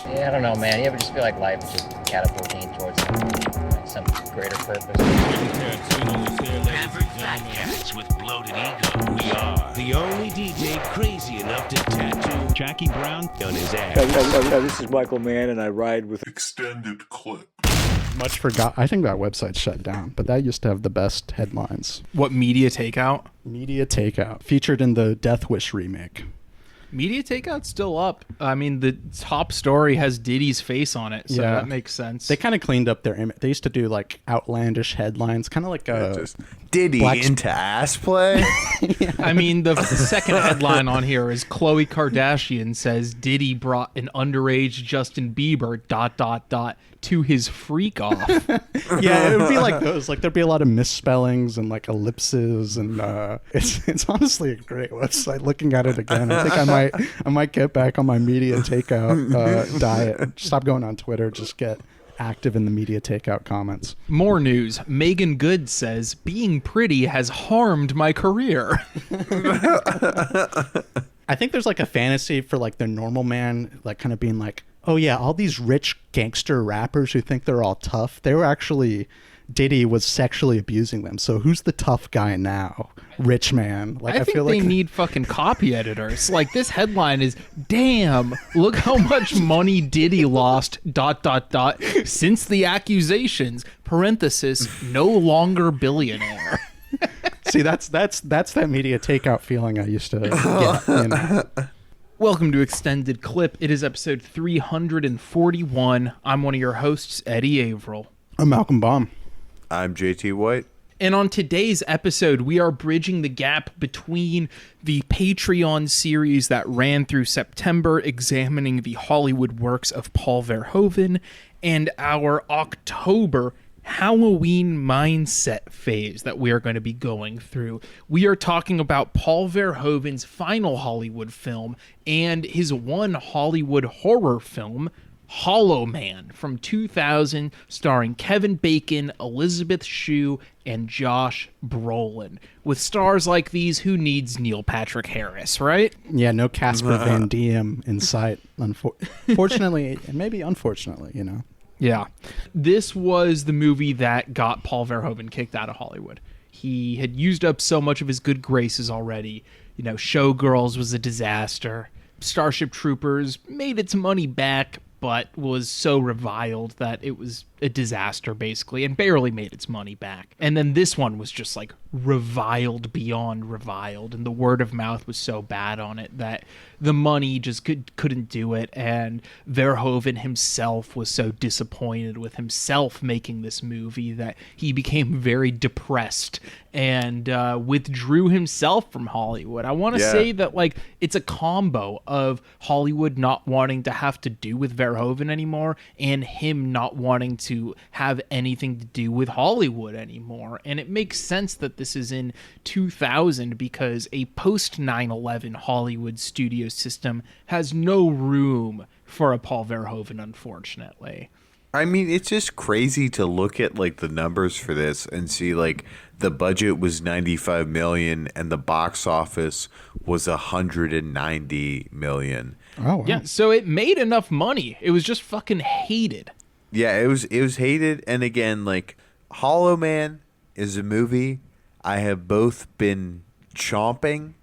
Yeah, I don't know, man. You ever just feel like life is just catapulting towards some greater purpose? Average fat cats with bloated ego. We are the only DJ crazy enough to tattoo Jackie Brown on his ass. This is Michael Mann, and I ride with Extended clip. Much forgot. I think that website's shut down, but that used to have the best headlines. What, Media Takeout? Media Takeout, featured in the Death Wish remake. Media Takeout's still up. I mean, the top story has Diddy's face on it, so that makes sense. They kind of cleaned up their image. They used to do like outlandish headlines, kind of like just Diddy Black into ass play. I mean, the second headline on here is Khloe Kardashian says Diddy brought an underage Justin Bieber ... to his freak off. Yeah, it would be like those. Like there'd be a lot of misspellings and like ellipses, and it's honestly a great website. Looking at it again, I think I might get back on my Media Takeout diet. Stop going on Twitter. Just get active in the Media Takeout comments. More news. Megan Good says being pretty has harmed my career. I think there's like a fantasy for like the normal man, like kind of being like, oh yeah, all these rich gangster rappers who think they're all tough, they were actually, Diddy was sexually abusing them. So who's the tough guy now? Rich man. Like I think feel they like need fucking copy editors. Like this headline is, damn, look how much money Diddy lost ... since the accusations, parenthesis, no longer billionaire. See, that's that Media Takeout feeling I used to get, you know. Welcome to Extended Clip. It is episode 341. I'm one of your hosts, Eddie Averill. I'm Malcolm Baum. I'm JT White. And on today's episode, we are bridging the gap between the Patreon series that ran through September, examining the Hollywood works of Paul Verhoeven, and our October Halloween mindset phase that we are going to be going through. We are talking about Paul Verhoeven's final Hollywood film and his one Hollywood horror film, Hollow Man, from 2000, starring Kevin Bacon, Elizabeth Shue, and Josh Brolin. With stars like these, who needs Neil Patrick Harris, right? Yeah, no Casper Van Diem in sight, fortunately, and maybe unfortunately, you know. Yeah. This was the movie that got Paul Verhoeven kicked out of Hollywood. He had used up so much of his good graces already. You know, Showgirls was a disaster. Starship Troopers made its money back, but was so reviled that it was a disaster, basically, and barely made its money back. And then this one was just, like, reviled beyond reviled, and the word of mouth was so bad on it that the money just couldn't do it, and Verhoeven himself was so disappointed with himself making this movie that he became very depressed and withdrew himself from Hollywood. I want to say that, like, it's a combo of Hollywood not wanting to have to do with Verhoeven anymore and him not wanting to have anything to do with Hollywood anymore. And it makes sense that this is in 2000 because a post 9/11 Hollywood studio system has no room for a Paul Verhoeven, unfortunately. I mean, it's just crazy to look at like the numbers for this and see like the budget was $95 million and the box office was $190 million. Oh, wow. Yeah, so it made enough money. It was just fucking hated. Yeah, it was hated. And again, like Hollow Man is a movie I have both been chomping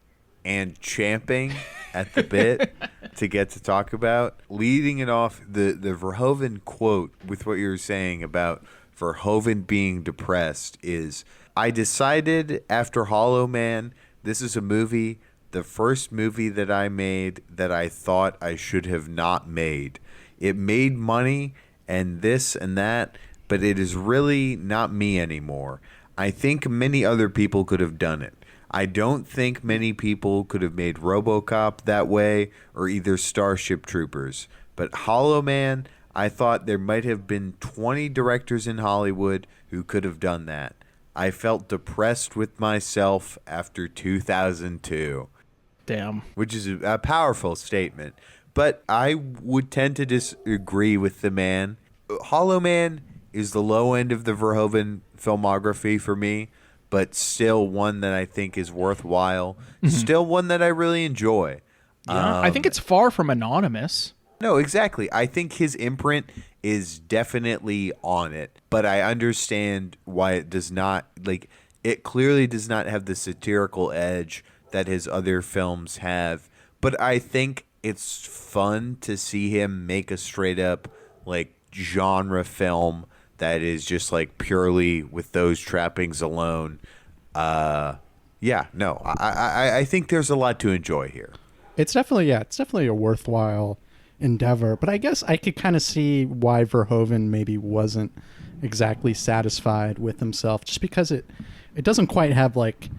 and champing at the bit to get to talk about. Leading it off, the Verhoeven quote with what you were saying about Verhoeven being depressed is, I decided after Hollow Man, this is a movie, the first movie that I made that I thought I should have not made. It made money and this and that, but it is really not me anymore. I think many other people could have done it. I don't think many people could have made RoboCop that way or either Starship Troopers. But Hollow Man, I thought there might have been 20 directors in Hollywood who could have done that. I felt depressed with myself after 2002. Damn. Which is a powerful statement. But I would tend to disagree with the man. Hollow Man is the low end of the Verhoeven filmography for me, but still one that I think is worthwhile. Mm-hmm. Still one that I really enjoy. Yeah, I think it's far from anonymous. No, exactly. I think his imprint is definitely on it, but I understand why it does not, like, it clearly does not have the satirical edge that his other films have. But I think it's fun to see him make a straight up, like, genre film that is just, like, purely with those trappings alone. Yeah, no, I think there's a lot to enjoy here. It's definitely a worthwhile endeavor. But I guess I could kind of see why Verhoeven maybe wasn't exactly satisfied with himself, just because it doesn't quite have like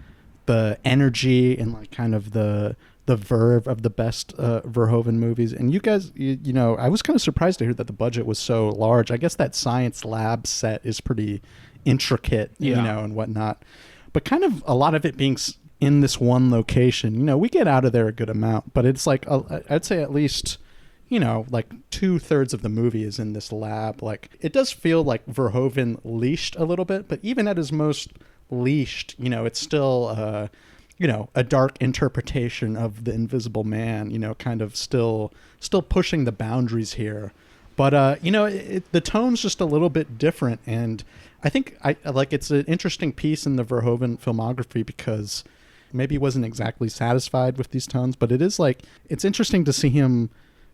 the energy and like kind of the verve of the best Verhoeven movies. And you guys, you know, I was kind of surprised to hear that the budget was so large. I guess that science lab set is pretty intricate, you know, and whatnot. But kind of a lot of it being in this one location, you know, we get out of there a good amount, but it's like, I'd say at least, you know, like 2/3 of the movie is in this lab. Like, it does feel like Verhoeven leashed a little bit, but even at his most leashed, you know, it's still, you know, a dark interpretation of the Invisible Man, you know, kind of still pushing the boundaries here. But, you know, the tone's just a little bit different. And I think it's an interesting piece in the Verhoeven filmography because maybe he wasn't exactly satisfied with these tones, but it is like, it's interesting to see him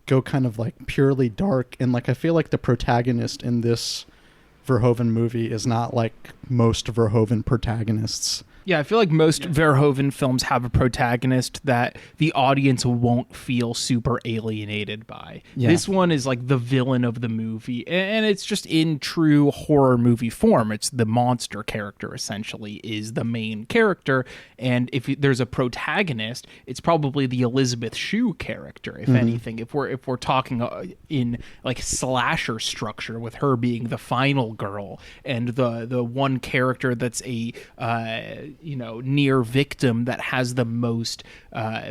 go kind of like purely dark. And like, I feel like the protagonist in this Verhoeven movie is not like most Verhoeven protagonists. Yeah, I feel like most Verhoeven films have a protagonist that the audience won't feel super alienated by. Yeah. This one is like the villain of the movie, and it's just in true horror movie form. It's the monster character, essentially, is the main character, and if there's a protagonist, it's probably the Elizabeth Shue character, if anything. If we're talking in like slasher structure, with her being the final girl, and the one character that's a you know, near victim that has the most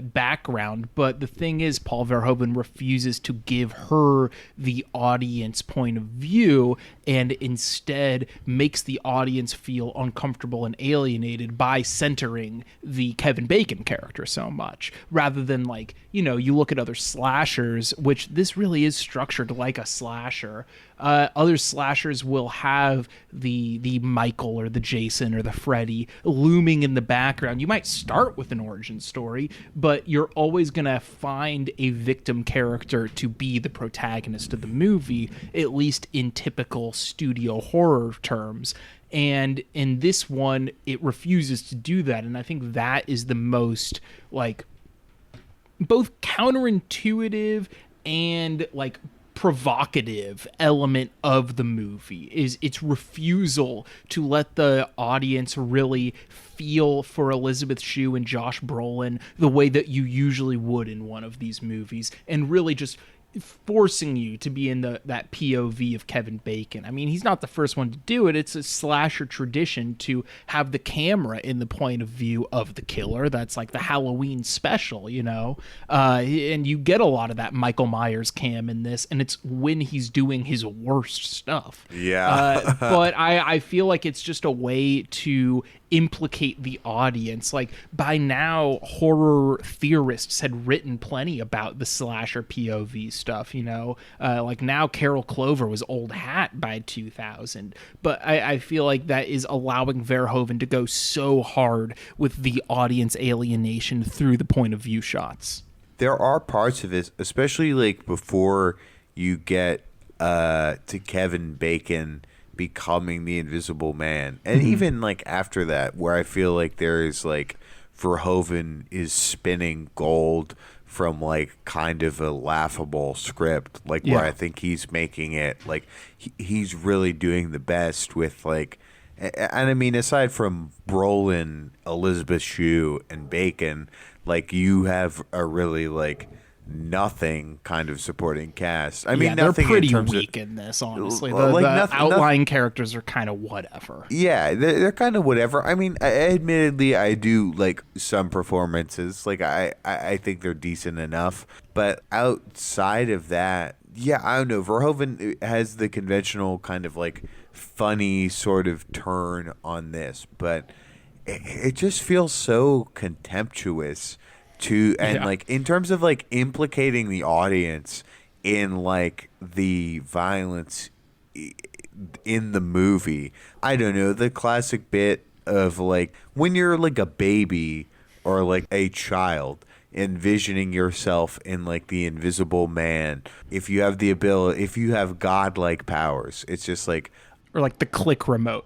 background. But the thing is, Paul Verhoeven refuses to give her the audience point of view, and instead makes the audience feel uncomfortable and alienated by centering the Kevin Bacon character so much, rather than, like, you know, you look at other slashers, which this really is structured like a slasher. Other slashers will have the Michael or the Jason or the Freddy looming in the background. You might start with an origin story, but you're always going to find a victim character to be the protagonist of the movie, at least in typical studio horror terms. And in this one, it refuses to do that. And I think that is the most, like, both counterintuitive and, like, provocative element of the movie is its refusal to let the audience really feel for Elizabeth Shue and Josh Brolin the way that you usually would in one of these movies, and really just forcing you to be in that POV of Kevin Bacon. I mean, he's not the first one to do it. It's a slasher tradition to have the camera in the point of view of the killer. That's like the Halloween special, you know? And you get a lot of that Michael Myers cam in this, and it's when he's doing his worst stuff. Yeah. But I feel like it's just a way to implicate the audience. Like, by now, horror theorists had written plenty about the slasher POV stuff, you know? Like, now Carol Clover was old hat by 2000. But I feel like that is allowing Verhoeven to go so hard with the audience alienation through the point of view shots. There are parts of this, especially like before you get to Kevin Bacon becoming the Invisible Man, and even like after that, where I feel like there is like Verhoeven is spinning gold from like kind of a laughable script, like where I think he's making it like he's really doing the best with like, and I mean, aside from Brolin, Elizabeth Shue, and Bacon, like you have a really like nothing kind of supporting cast. I mean, they're nothing pretty in terms weak of, in this, honestly. Well, The, like the nothing- outlying characters are kind of whatever. Yeah, they're kind of whatever. I mean, admittedly, I do like some performances. Like, I think they're decent enough. But outside of that, yeah, I don't know. Verhoeven has the conventional kind of like funny sort of turn on this, but it just feels so contemptuous to, and like in terms of like implicating the audience in like the violence in the movie. I don't know, the classic bit of like when you're like a baby or like a child envisioning yourself in like the Invisible Man. If you have the ability, if you have godlike powers, it's just like, Or like the click remote.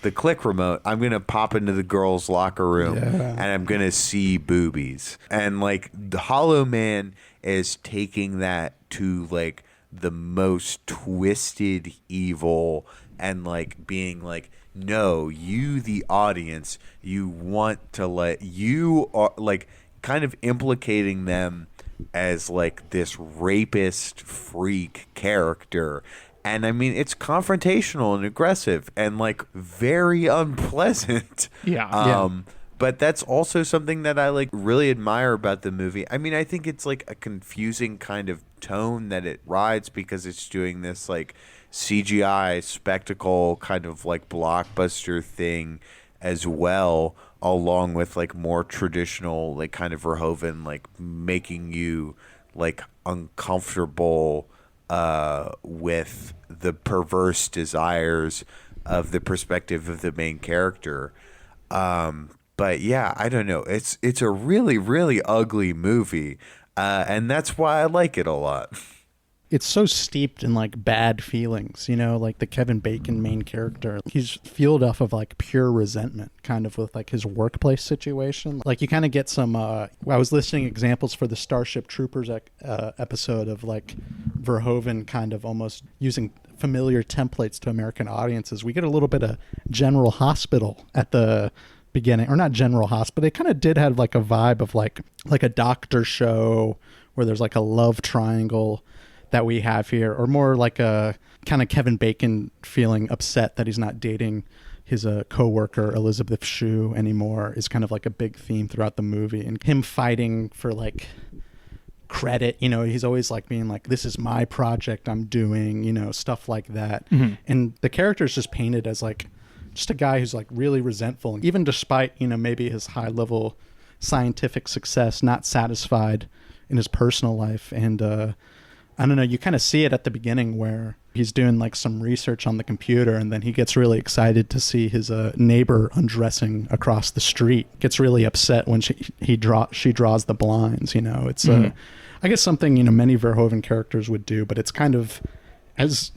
the click remote, I'm going to pop into the girls' locker room and I'm going to see boobies. And like the Hollow Man is taking that to like the most twisted evil and like being like, no, you, the audience, you want to let, you are like kind of implicating them as like this rapist freak character. And I mean, it's confrontational and aggressive and like very unpleasant. Yeah. But that's also something that I like really admire about the movie. I mean, I think it's like a confusing kind of tone that it rides because it's doing this like CGI spectacle kind of like blockbuster thing as well, along with like more traditional like kind of Verhoeven, like making you like uncomfortable with the perverse desires of the perspective of the main character. But yeah, I don't know. It's a really, really ugly movie. And that's why I like it a lot. It's so steeped in like bad feelings, you know, like the Kevin Bacon main character. He's fueled off of like pure resentment, kind of with like his workplace situation. Like you kind of get some. I was listing examples for the Starship Troopers episode of like Verhoeven kind of almost using familiar templates to American audiences. We get a little bit of General Hospital at the beginning, or not General Hospital. It kind of did have like a vibe of like a doctor show where there's like a love triangle that we have here, or more like a kind of Kevin Bacon feeling upset that he's not dating his co-worker Elizabeth Shue anymore is kind of like a big theme throughout the movie, and him fighting for like credit, you know, he's always like being like, this is my project I'm doing, you know, stuff like that. And the character is just painted as like just a guy who's like really resentful, even despite, you know, maybe his high level scientific success, not satisfied in his personal life. And I don't know, you kind of see it at the beginning where he's doing like some research on the computer, and then he gets really excited to see his neighbor undressing across the street. Gets really upset when she draws the blinds, you know. It's I guess something, you know, many Verhoeven characters would do, but it's kind of, as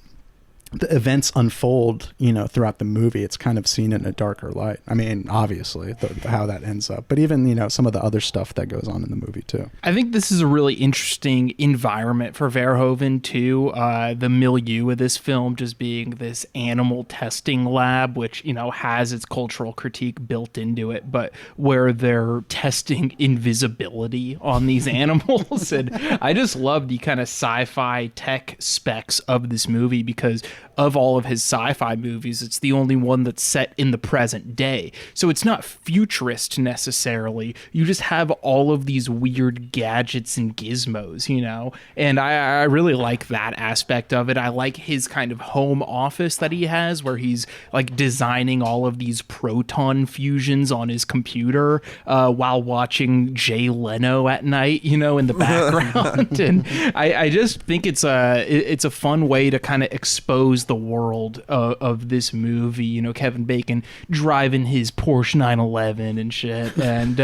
the events unfold, you know, throughout the movie, it's kind of seen in a darker light. I mean, obviously, how that ends up, but even, you know, some of the other stuff that goes on in the movie too. I think this is a really interesting environment for Verhoeven too. The milieu of this film just being this animal testing lab, which, you know, has its cultural critique built into it, but where they're testing invisibility on these animals. And I just love the kind of sci-fi tech specs of this movie, because of all of his sci-fi movies, it's the only one that's set in the present day. So it's not futurist necessarily. You just have all of these weird gadgets and gizmos, you know? And I really like that aspect of it. I like his kind of home office that he has, where he's like designing all of these proton fusions on his computer while watching Jay Leno at night, you know, in the background. And I just think it's a fun way to kind of expose the world of this movie. You know, Kevin Bacon driving his Porsche 911 and shit, and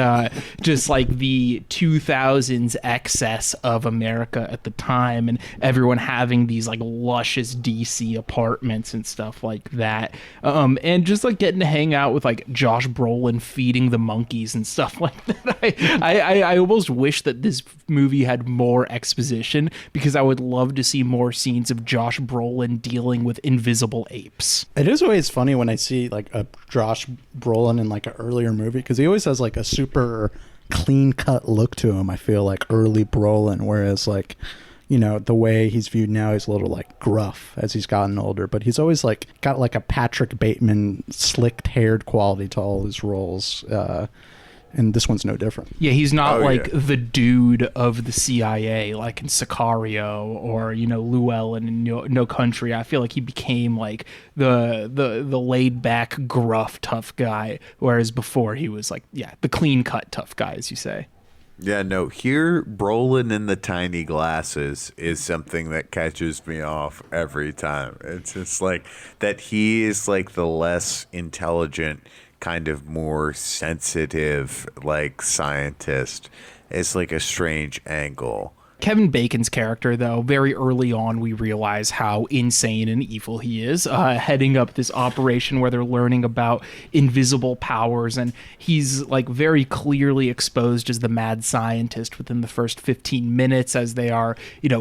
just like the 2000s excess of America at the time, and everyone having these like luscious DC apartments and stuff like that, and just like getting to hang out with like Josh Brolin feeding the monkeys and stuff like that. I almost wish that this movie had more exposition, because I would love to see more scenes of Josh Brolin dealing with invisible apes. It is always funny when I see like a Josh Brolin in like an earlier movie, because he always has like a super clean cut look to him. I feel like early Brolin, whereas like, you know, the way he's viewed now, he's a little like gruff as he's gotten older, but he's always like got like a Patrick Bateman slicked haired quality to all his roles. And this one's no different. Yeah, he's not the dude of the CIA, like in Sicario or, you know, Llewellyn in No Country. I feel like he became like the laid back, gruff, tough guy, whereas before he was like, yeah, the clean cut tough guy, as you say. Yeah, no, here, Brolin in the tiny glasses is something that catches me off every time. It's just like that he is like the less intelligent, kind of more sensitive, like scientist. It's like a strange angle. Kevin Bacon's character, though, very early on, we realize how insane and evil he is, heading up this operation where they're learning about invisible powers. And he's like very clearly exposed as the mad scientist within the first 15 minutes as they are,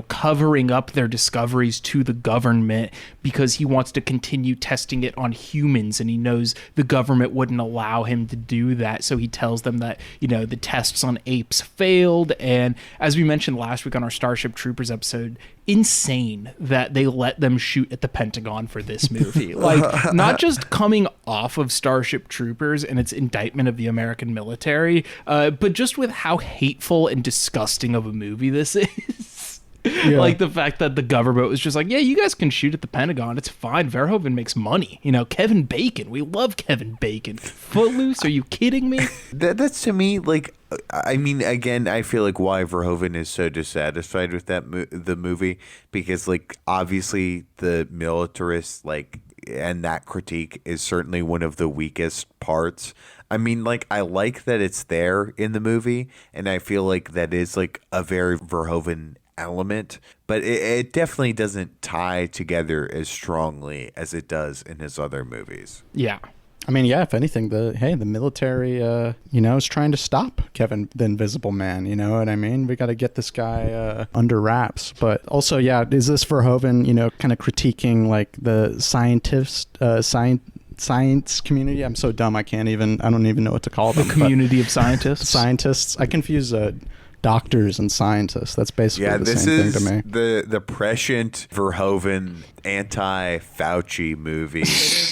covering up their discoveries to the government because he wants to continue testing it on humans. And he knows the government wouldn't allow him to do that. So he tells them that, the tests on apes failed. And as we mentioned last week on our Starship Troopers episode, insane that they let them shoot at the Pentagon for this movie. Like, not just coming off of Starship Troopers and its indictment of the American military, but just with how hateful and disgusting of a movie this is. Yeah. Like the fact that the government was just like, yeah, you guys can shoot at the Pentagon. It's fine. Verhoeven makes money. Kevin Bacon. We love Kevin Bacon. Footloose? Are you kidding me? That's to me, like, I mean, again, I feel like why Verhoeven is so dissatisfied with the movie, because, like, obviously the militarist, like, and that critique is certainly one of the weakest parts. I mean, like, I like that it's there in the movie, and I feel like that is, like, a very Verhoeven element, but it definitely doesn't tie together as strongly as it does in his other movies. Yeah. I mean, yeah, if anything, the military, is trying to stop Kevin, the Invisible Man, you know what I mean? We got to get this guy under wraps. But also, yeah, is this Verhoeven, kind of critiquing, like, the science community? I'm so dumb, I don't even know what to call them. The community of scientists? Scientists. I confuse doctors and scientists. That's basically the same thing to me. The prescient Verhoeven anti-Fauci movie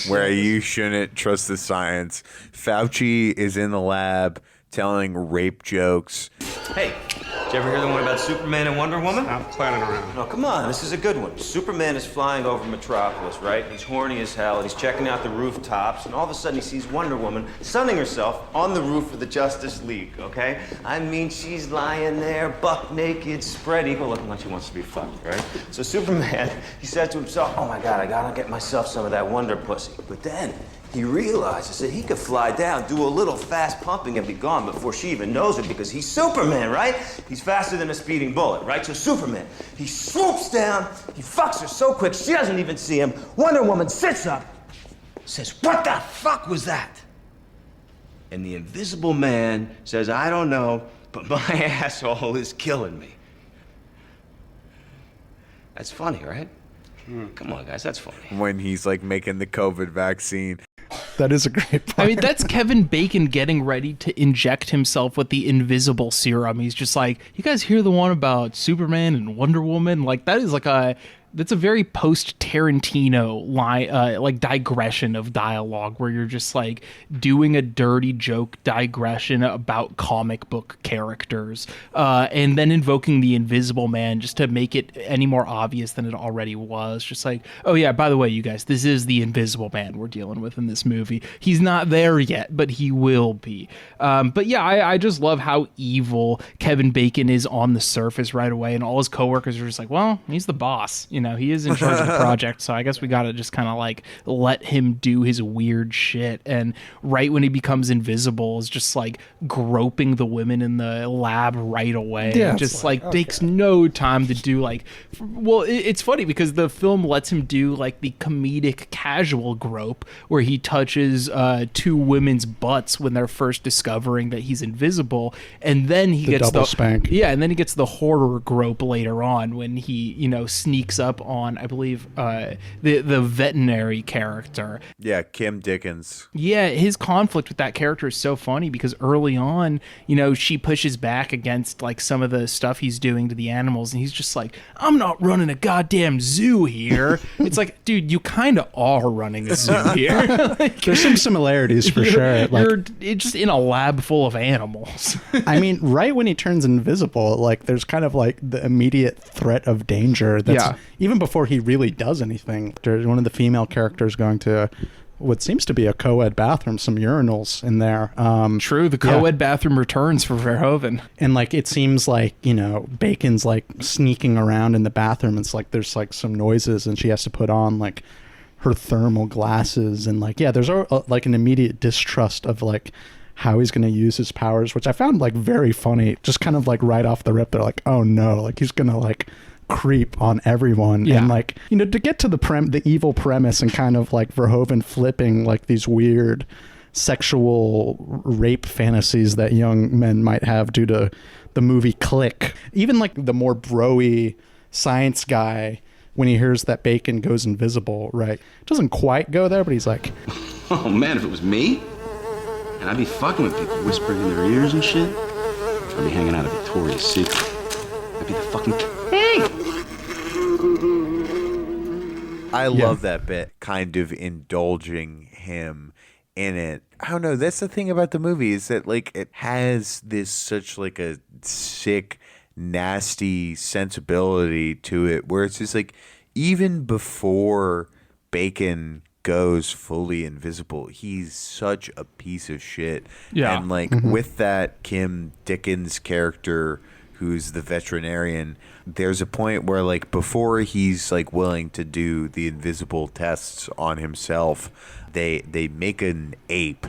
where you shouldn't trust the science. Fauci is in the lab telling rape jokes. Hey, did you ever hear the one about Superman and Wonder Woman? I'm planning around. No, come on, this is a good one. Superman is flying over Metropolis, right? He's horny as hell, and he's checking out the rooftops, and all of a sudden he sees Wonder Woman sunning herself on the roof of the Justice League, okay? I mean, she's lying there, buck naked, spread eagle, looking like she wants to be fucked, right? So Superman, he says to himself, oh my God, I gotta get myself some of that Wonder Pussy. But then, he realizes that he could fly down, do a little fast pumping, and be gone before she even knows it because he's Superman, right? He's faster than a speeding bullet, right? So Superman, he swoops down, he fucks her so quick she doesn't even see him. Wonder Woman sits up, says, what the fuck was that? And the Invisible Man says, I don't know, but my asshole is killing me. That's funny, right? Come on, guys, that's funny. When he's, like, making the COVID vaccine. That is a great part. I mean, that's Kevin Bacon getting ready to inject himself with the invisible serum. He's just like, you guys hear the one about Superman and Wonder Woman? Like, that is like that's a very post-Tarantino like digression of dialogue where you're just like doing a dirty joke digression about comic book characters and then invoking the Invisible Man just to make it any more obvious than it already was. Just like, oh yeah, by the way, you guys, this is the Invisible Man we're dealing with in this movie. He's not there yet, but he will be. But yeah, I just love how evil Kevin Bacon is on the surface right away, and all his coworkers are just like, well, he's the boss. He is in charge of the project, so I guess we gotta just kind of like let him do his weird shit. And right when he becomes invisible, is just like groping the women in the lab right away. Yeah, just like takes no time to do like. Well, it's funny because the film lets him do like the comedic casual grope where he touches two women's butts when they're first discovering that he's invisible, and then he gets double spank. Yeah, and then he gets the horror grope later on when he sneaks up on, I believe, the veterinary character. Yeah, Kim Dickens. Yeah, his conflict with that character is so funny because early on, she pushes back against like some of the stuff he's doing to the animals, and he's just like, I'm not running a goddamn zoo here. It's like, dude, you kind of are running a zoo here. Like, there's some similarities for sure. Like, you're just in a lab full of animals. I mean, right when he turns invisible, like there's kind of like the immediate threat of danger. That's, even before he really does anything. There's one of the female characters going to what seems to be a co-ed bathroom, some urinals in there. True, the co-ed bathroom returns for Verhoeven. And like it seems like, you know, Bacon's like sneaking around in the bathroom. It's like there's like some noises and she has to put on like her thermal glasses, and like, yeah, there's like an immediate distrust of like how he's going to use his powers, which I found like very funny. Just kind of like right off the rip, they're like, oh no, like he's going to like creep on everyone. And like, you know, to get to the evil premise and kind of like Verhoeven flipping like these weird sexual rape fantasies that young men might have due to the movie Click. Even like the more bro-y science guy, when he hears that Bacon goes invisible, right, doesn't quite go there, but he's like, oh man, if it was me, and I'd be fucking with people, whispering in their ears and shit, I'd be hanging out at Victoria's Secret. I'd be the fucking king. I love that bit, kind of indulging him in it. I don't know, that's the thing about the movie, is that like it has this such like a sick, nasty sensibility to it, where it's just like, even before Bacon goes fully invisible, he's such a piece of shit. And like with that Kim Dickens character who's the veterinarian, there's a point where like before he's like willing to do the invisible tests on himself, they make an ape,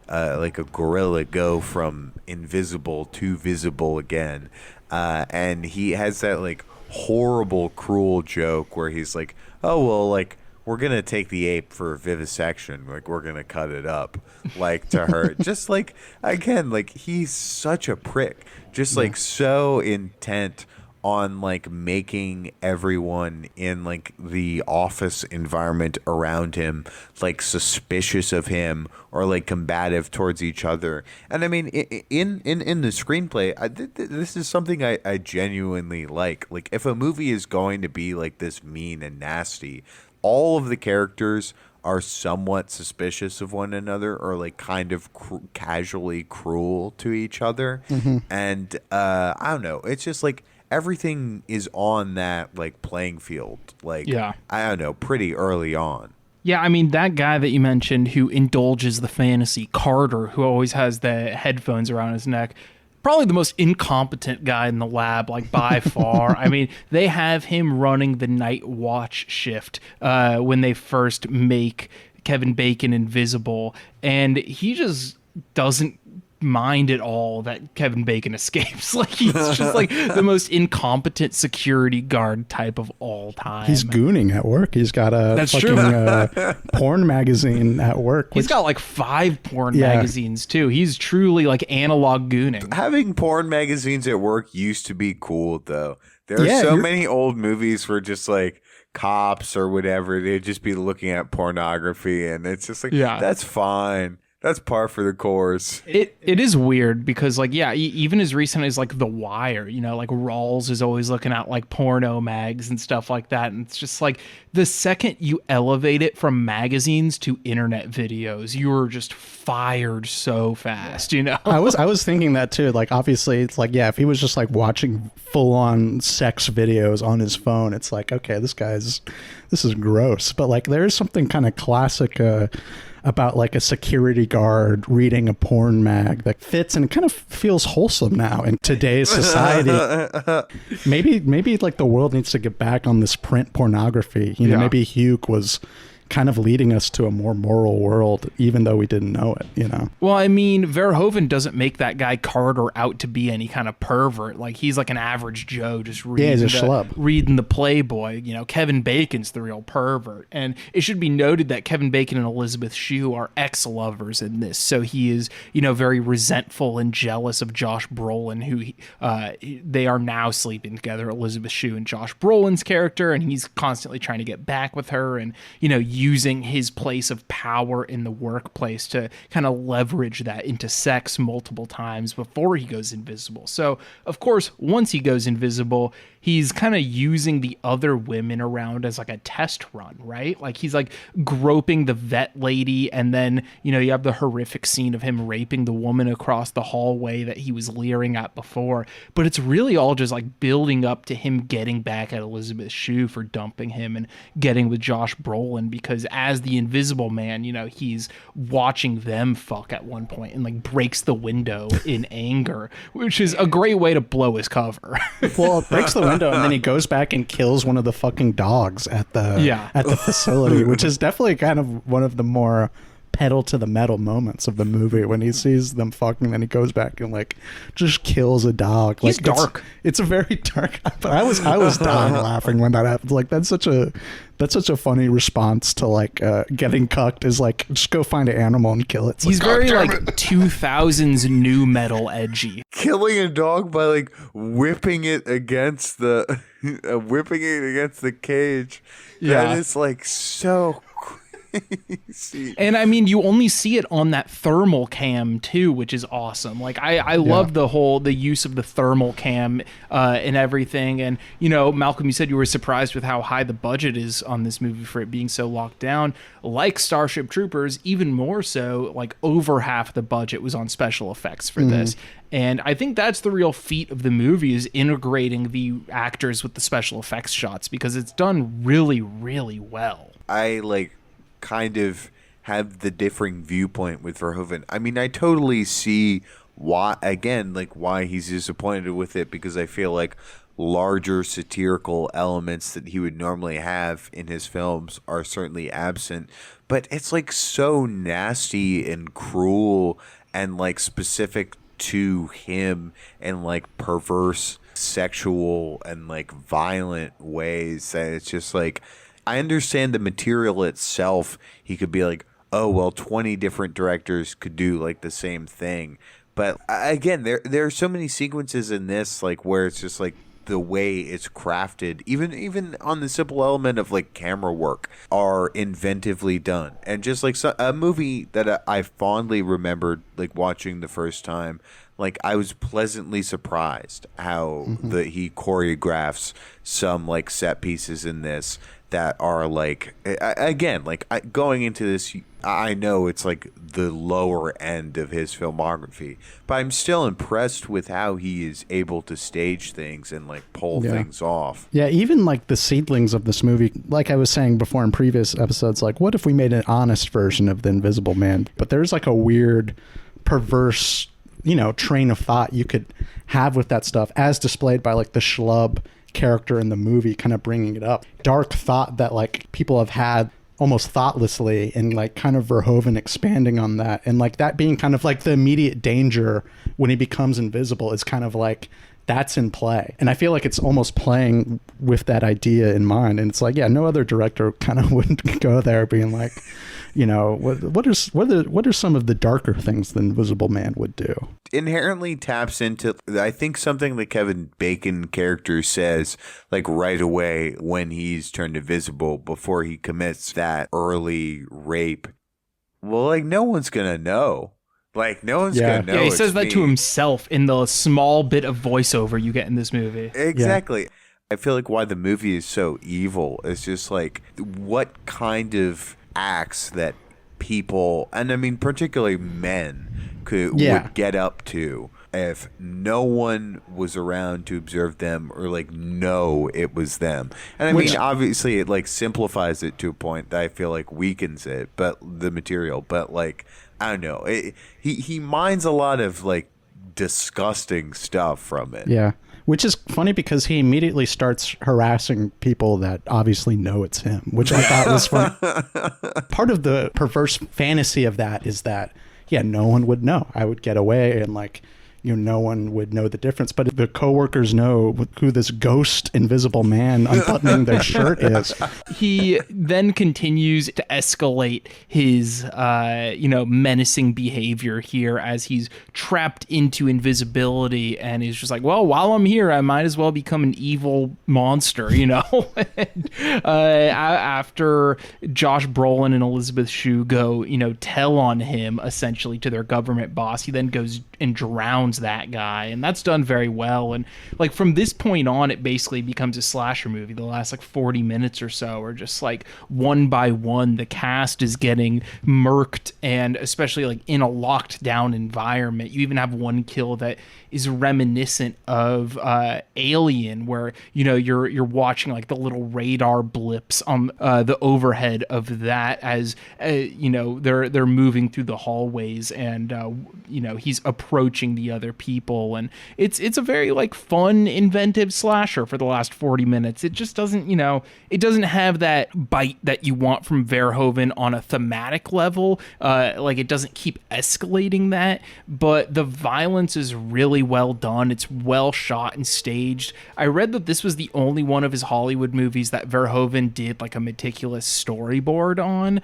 like a gorilla, go from invisible to visible again. And he has that like horrible, cruel joke where he's like, oh, well, like, we're going to take the ape for vivisection. Like, we're going to cut it up, like, to her. Just like, again, like, he's such a prick. Just like so intent on like making everyone in like the office environment around him like suspicious of him or like combative towards each other. And I mean, in the screenplay, this is something I genuinely like. Like, if a movie is going to be like this mean and nasty, all of the characters are somewhat suspicious of one another or like kind of casually cruel to each other. And I don't know, it's just like everything is on that like playing field, like, I don't know, pretty early on. Yeah, I mean, that guy that you mentioned who indulges the fantasy, Carter, who always has the headphones around his neck, probably the most incompetent guy in the lab, like by far. I mean, they have him running the night watch shift when they first make Kevin Bacon invisible, and he just doesn't mind at all that Kevin Bacon escapes. Like, he's just like the most incompetent security guard type of all time. He's gooning at work. He's got a porn magazine at work. He's got like 5 porn magazines too. He's truly like analog gooning. Having porn magazines at work used to be cool though. There are so many old movies where just like cops or whatever, they'd just be looking at pornography, and it's just like, that's fine. That's par for the course. It is weird because, like, even as recent as, like, The Wire, you know, like, Rawls is always looking at, like, porno mags and stuff like that. And it's just, like, the second you elevate it from magazines to internet videos, you're just fired so fast, you know? I was thinking that, too. Like, obviously, it's like, if he was just, like, watching full-on sex videos on his phone, it's like, okay, this is gross. But, like, there is something kind of classic about like a security guard reading a porn mag that fits and kind of feels wholesome now in today's society. maybe like the world needs to get back on this print pornography. You know, maybe Hugh was kind of leading us to a more moral world, even though we didn't know it, you know? Well, I mean, Verhoeven doesn't make that guy Carter out to be any kind of pervert. Like, he's like an average Joe just reading, reading the Playboy. You know, Kevin Bacon's the real pervert. And it should be noted that Kevin Bacon and Elizabeth Shue are ex-lovers in this. So he is, you know, very resentful and jealous of Josh Brolin, who they are now sleeping together, Elizabeth Shue and Josh Brolin's character, and he's constantly trying to get back with her and, you know, using his place of power in the workplace to kind of leverage that into sex multiple times before he goes invisible. So, of course, once he goes invisible, he's kind of using the other women around as like a test run, right? Like, he's like groping the vet lady, and then, you know, you have the horrific scene of him raping the woman across the hallway that he was leering at before. But it's really all just like building up to him getting back at Elizabeth Shue for dumping him and getting with Josh Brolin, because because as the Invisible Man, you know, he's watching them fuck at one point and like breaks the window in anger, which is a great way to blow his cover. Well, it breaks the window and then he goes back and kills one of the fucking dogs at the facility, which is definitely kind of one of the more pedal to the metal moments of the movie when he sees them fucking, then he goes back and like just kills a dog. He's like dark. It's a very dark. But I was dying laughing when that happened. Like that's such a funny response to like getting cucked, is like just go find an animal and kill it. It's He's like, very like 2000s new metal edgy. Killing a dog by like whipping it against the cage. Yeah. That is like so crazy. And I mean, you only see it on that thermal cam too, which is awesome. Like I love the use of the thermal cam and everything. And you know, Malcolm, you said you were surprised with how high the budget is on this movie for it being so locked down. Like Starship Troopers, even more so, like over half the budget was on special effects for this. And I think that's the real feat of the movie, is integrating the actors with the special effects shots, because it's done really, really well. I like kind of have the differing viewpoint with Verhoeven. I mean, I totally see why he's disappointed with it, because I feel like larger satirical elements that he would normally have in his films are certainly absent. But it's like so nasty and cruel and like specific to him and like perverse sexual and like violent ways that it's just like, I understand the material itself. He could be like, oh, well, 20 different directors could do like the same thing. But again, there are so many sequences in this, like where it's just like the way it's crafted, even on the simple element of like camera work, are inventively done. And just like a movie that I fondly remembered like watching the first time, like I was pleasantly surprised how he choreographs some like set pieces in this that are like, again, like going into this, I know it's like the lower end of his filmography, but I'm still impressed with how he is able to stage things and like pull things off. Yeah, even like the seedlings of this movie, like I was saying before in previous episodes, like what if we made an honest version of The Invisible Man? But there's like a weird, perverse, you know, train of thought you could have with that stuff, as displayed by like the schlub character in the movie, kind of bringing it up. Dark thought that like people have had almost thoughtlessly, and like kind of Verhoeven expanding on that, and like that being kind of like the immediate danger when he becomes invisible is kind of like that's in play. And I feel like it's almost playing with that idea in mind. And it's like, yeah, no other director kind of wouldn't go there being like, you know, what are some of the darker things the Invisible Man would do? Inherently taps into, I think, something the Kevin Bacon character says like right away when he's turned invisible before he commits that early rape. Well, like no one's gonna know. Like no one's gonna know. Yeah, he it's says that me. to himself in the small bit of voiceover you get in this movie. Exactly. Yeah. I feel like why the movie is so evil is just like what kind of acts that people, and I mean particularly men, would get up to if no one was around to observe them or like know it was them. And I mean obviously it like simplifies it to a point that I feel like weakens it, but the material, but like I don't know, he mines a lot of like disgusting stuff from it. Yeah. Which is funny because he immediately starts harassing people that obviously know it's him, which I thought was funny. Part of the perverse fantasy of that is that, yeah, no one would know. I would get away and like, you know, no one would know the difference. But the coworkers know who this ghost invisible man unbuttoning their shirt is. He then continues to escalate his, menacing behavior here as he's trapped into invisibility, and he's just like, well, while I'm here, I might as well become an evil monster, you know? After Josh Brolin and Elizabeth Shue go, you know, tell on him essentially to their government boss, he then goes and drowns that guy, and that's done very well. And like from this point on, it basically becomes a slasher movie. The last like 40 minutes or so are just like one by one the cast is getting murked, and especially like in a locked down environment. You even have one kill that is reminiscent of Alien, where you're watching like the little radar blips on the overhead of that as they're moving through the hallways, and he's approaching the other people, and it's a very like fun, inventive slasher for the last 40 minutes. It just doesn't it doesn't have that bite that you want from Verhoeven on a thematic level. Like it doesn't keep escalating that, but the violence is really well done. It's well shot and staged. I read that this was the only one of his Hollywood movies that Verhoeven did like a meticulous storyboard on,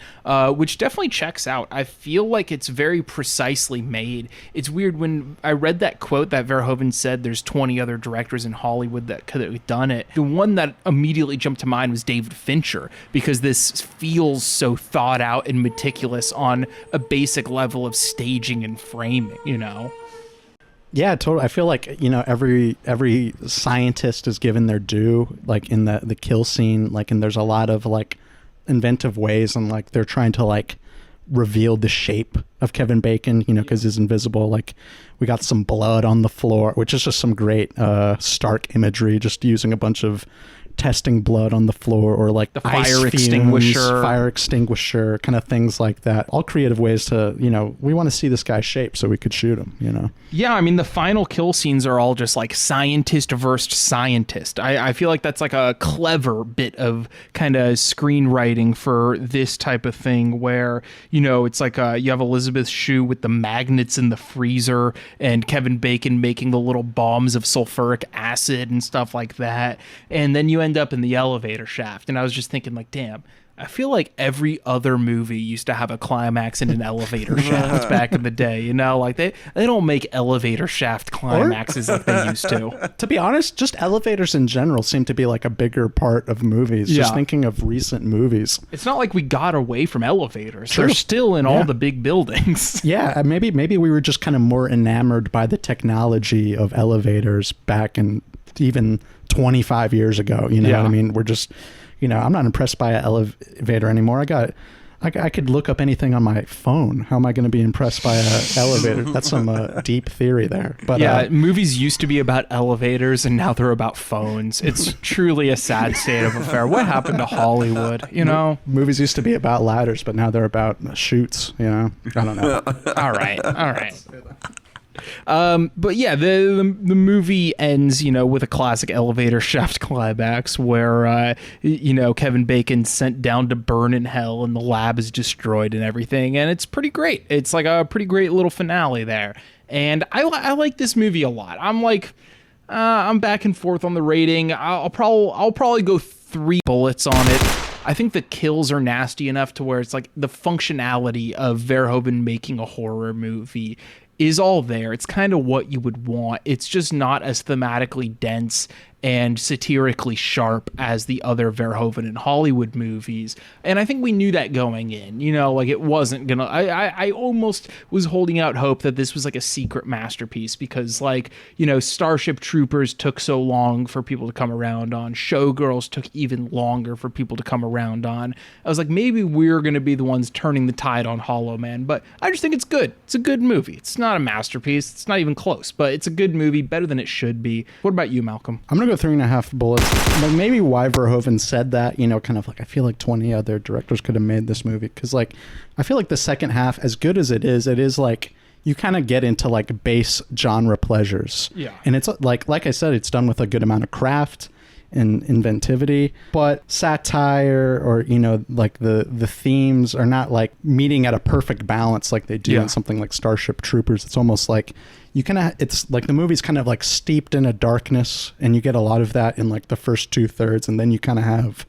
which definitely checks out. I feel like it's very precisely made. It's weird when I read that quote that Verhoeven said there's 20 other directors in Hollywood that could have done it. The one that immediately jumped to mind was David Fincher, because this feels so thought out and meticulous on a basic level of staging and framing, Yeah, totally. I feel like, every scientist is given their due, like in the kill scene, like, and there's a lot of like inventive ways, and like they're trying to like reveal the shape of Kevin Bacon, because he's invisible. Like we got some blood on the floor, which is just some great stark imagery, just using a bunch of testing blood on the floor, or like the fire extinguisher, kind of things like that. All creative ways to, we want to see this guy's shape so we could shoot him, Yeah, I mean, the final kill scenes are all just like scientist versus scientist. I feel like that's like a clever bit of kind of screenwriting for this type of thing, where, it's like you have Elizabeth Shue with the magnets in the freezer, and Kevin Bacon making the little bombs of sulfuric acid and stuff like that. And then you end up in the elevator shaft, and I was just thinking like, damn, I feel like every other movie used to have a climax in an elevator shaft back in the day, like they don't make elevator shaft climaxes like they used to. To be honest, just elevators in general seem to be like a bigger part of movies. Yeah. Just thinking of recent movies. It's not like we got away from elevators. True. They're still in all the big buildings. Yeah, maybe we were just kind of more enamored by the technology of elevators back in even 25 years ago, what I mean? We're just, I'm not impressed by an elevator anymore. I could look up anything on my phone. How am I going to be impressed by an elevator? That's some deep theory there. But yeah, movies used to be about elevators, and now they're about phones. It's truly a sad state of affair. What happened to Hollywood? Movies used to be about ladders, but now they're about shoots. I don't know. All right. But yeah, the movie ends, with a classic elevator shaft climax where, Kevin Bacon's sent down to burn in hell, and the lab is destroyed and everything. And it's pretty great. It's like a pretty great little finale there. And I like this movie a lot. I'm like, I'm back and forth on the rating. I'll probably go 3 bullets on it. I think the kills are nasty enough to where it's like the functionality of Verhoeven making a horror movie is all there. It's kind of what you would want. It's just not as thematically dense and satirically sharp as the other Verhoeven and Hollywood movies. And I think we knew that going in, like it wasn't gonna, I almost was holding out hope that this was like a secret masterpiece, because like, Starship Troopers took so long for people to come around on. Showgirls took even longer for people to come around on. I was like, maybe we're going to be the ones turning the tide on Hollow Man, but I just think it's good. It's a good movie. It's not a masterpiece. It's not even close, but it's a good movie, better than it should be. What about you, Malcolm? I'm going to go 3.5 bullets. Like maybe why Verhoeven said that, kind of like, I feel like 20 other directors could have made this movie, because like I feel like the second half, as good as it is like you kind of get into like base genre pleasures. Yeah. And it's like I said, it's done with a good amount of craft and inventivity, but satire or like the themes are not like meeting at a perfect balance like they do in something like Starship Troopers. It's almost like it's like the movie's kind of like steeped in a darkness, and you get a lot of that in like the first 2/3, and then you kind of have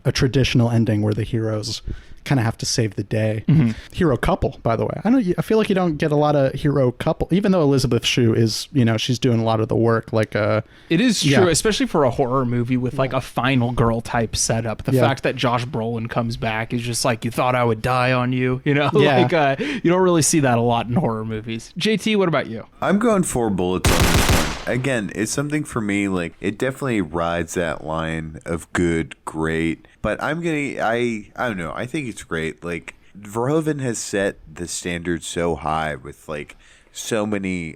a traditional ending where the heroes kind of have to save the day. Hero couple, by the way. I feel like you don't get a lot of hero couple, even though Elizabeth Shue is, she's doing a lot of the work. Like, it is true, especially for a horror movie with like a final girl type setup. The fact that Josh Brolin comes back is just like, you thought I would die on you, you don't really see that a lot in horror movies. JT, what about you? I'm going 4 bullets on this one. Again, it's something for me, like, it definitely rides that line of good, great, but I don't know, I think it's great. Like, Verhoeven has set the standard so high with, like, so many,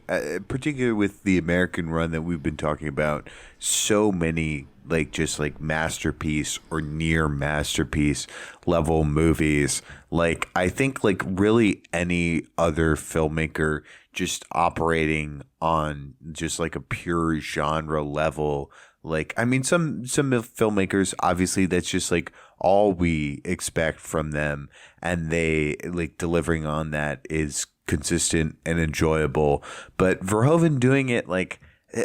particularly with the American run that we've been talking about, so many, like, just, like, masterpiece or near masterpiece level movies. Like, I think, like, really any other filmmaker just operating on just like a pure genre level. Like, I mean, some filmmakers, obviously that's just like all we expect from them, and they like delivering on that is consistent and enjoyable. But Verhoeven doing it, like,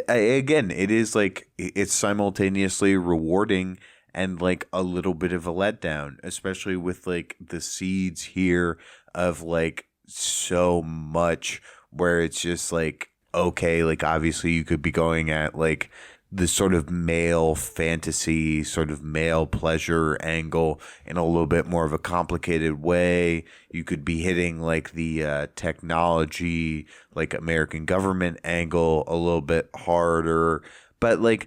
again, it is like, it's simultaneously rewarding and like a little bit of a letdown, especially with like the seeds here of like so much where it's just like, okay, like obviously you could be going at like the sort of male fantasy, sort of male pleasure angle in a little bit more of a complicated way. You could be hitting like the technology, like American government angle a little bit harder. But like,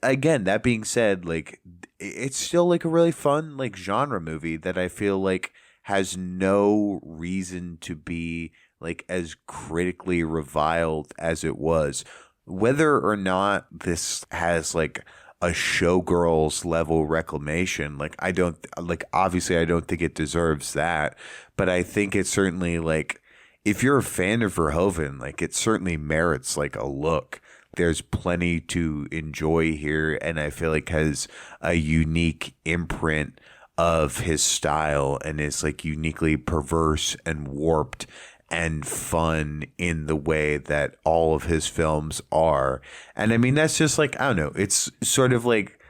again, that being said, like, it's still like a really fun like genre movie that I feel like has no reason to be like as critically reviled as it was. Whether or not this has like a Showgirls level reclamation, like I don't like, obviously I don't think it deserves that, but I think it's certainly like, if you're a fan of Verhoeven, like it certainly merits like a look. There's plenty to enjoy here, and I feel like has a unique imprint of his style and is like uniquely perverse and warped and fun in the way that all of his films are. And I mean, that's just like, I don't know, it's sort of like,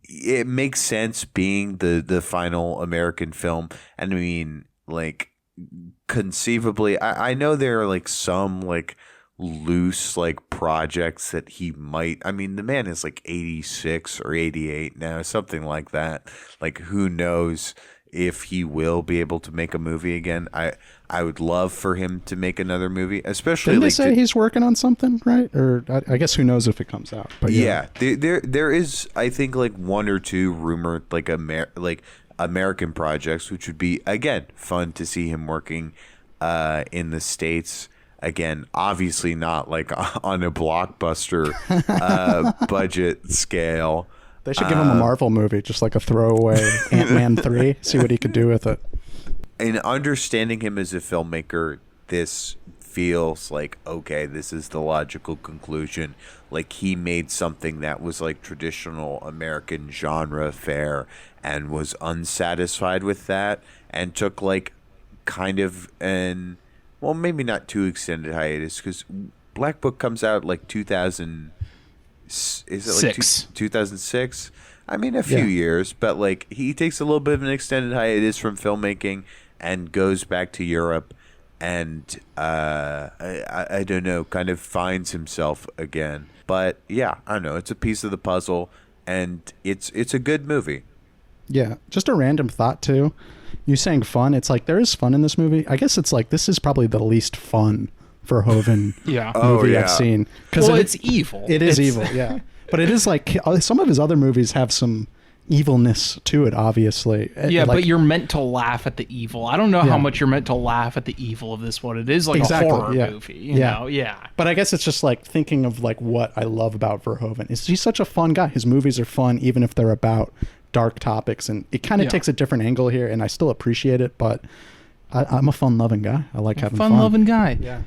it makes sense being the final American film. And I mean, like, conceivably, I know there are like some like loose like projects that he might, I mean, the man is like 86 or 88 now, something like that. Like, who knows if he will be able to make a movie again. I would love for him to make another movie, especially. Didn't like, they say he's working on something, right? Or I guess who knows if it comes out. But yeah, there is, I think, like 1 or 2 rumored like American projects, which would be, again, fun to see him working in the States. Again, obviously not like on a blockbuster budget scale. They should give him a Marvel movie, just like a throwaway Ant-Man 3, see what he could do with it. And understanding him as a filmmaker, this feels like, okay, this is the logical conclusion. Like, he made something that was like traditional American genre fare and was unsatisfied with that, and took like kind of an, well, maybe not too extended hiatus, because Black Book comes out like 2000. Is it like 2006? I mean, a few years, but like he takes a little bit of an extended hiatus from filmmaking and goes back to Europe, and I don't know, kind of finds himself again. But yeah, I don't know, it's a piece of the puzzle, and it's a good movie. Yeah, just a random thought too. You saying fun? It's like there is fun in this movie. I guess it's like this is probably the least fun Verhoeven movie I've seen. Because it's evil. It's evil, yeah. But it is like some of his other movies have some evilness to it, obviously. Yeah, like, but you're meant to laugh at the evil. I don't know how much you're meant to laugh at the evil of this one. It is like a horror movie, you know? Yeah. But I guess it's just like thinking of like what I love about Verhoeven. He's such a fun guy. His movies are fun, even if they're about dark topics, and it kind of takes a different angle here, and I still appreciate it, but I'm a fun-loving guy. I like having fun. Fun-loving guy. Yeah.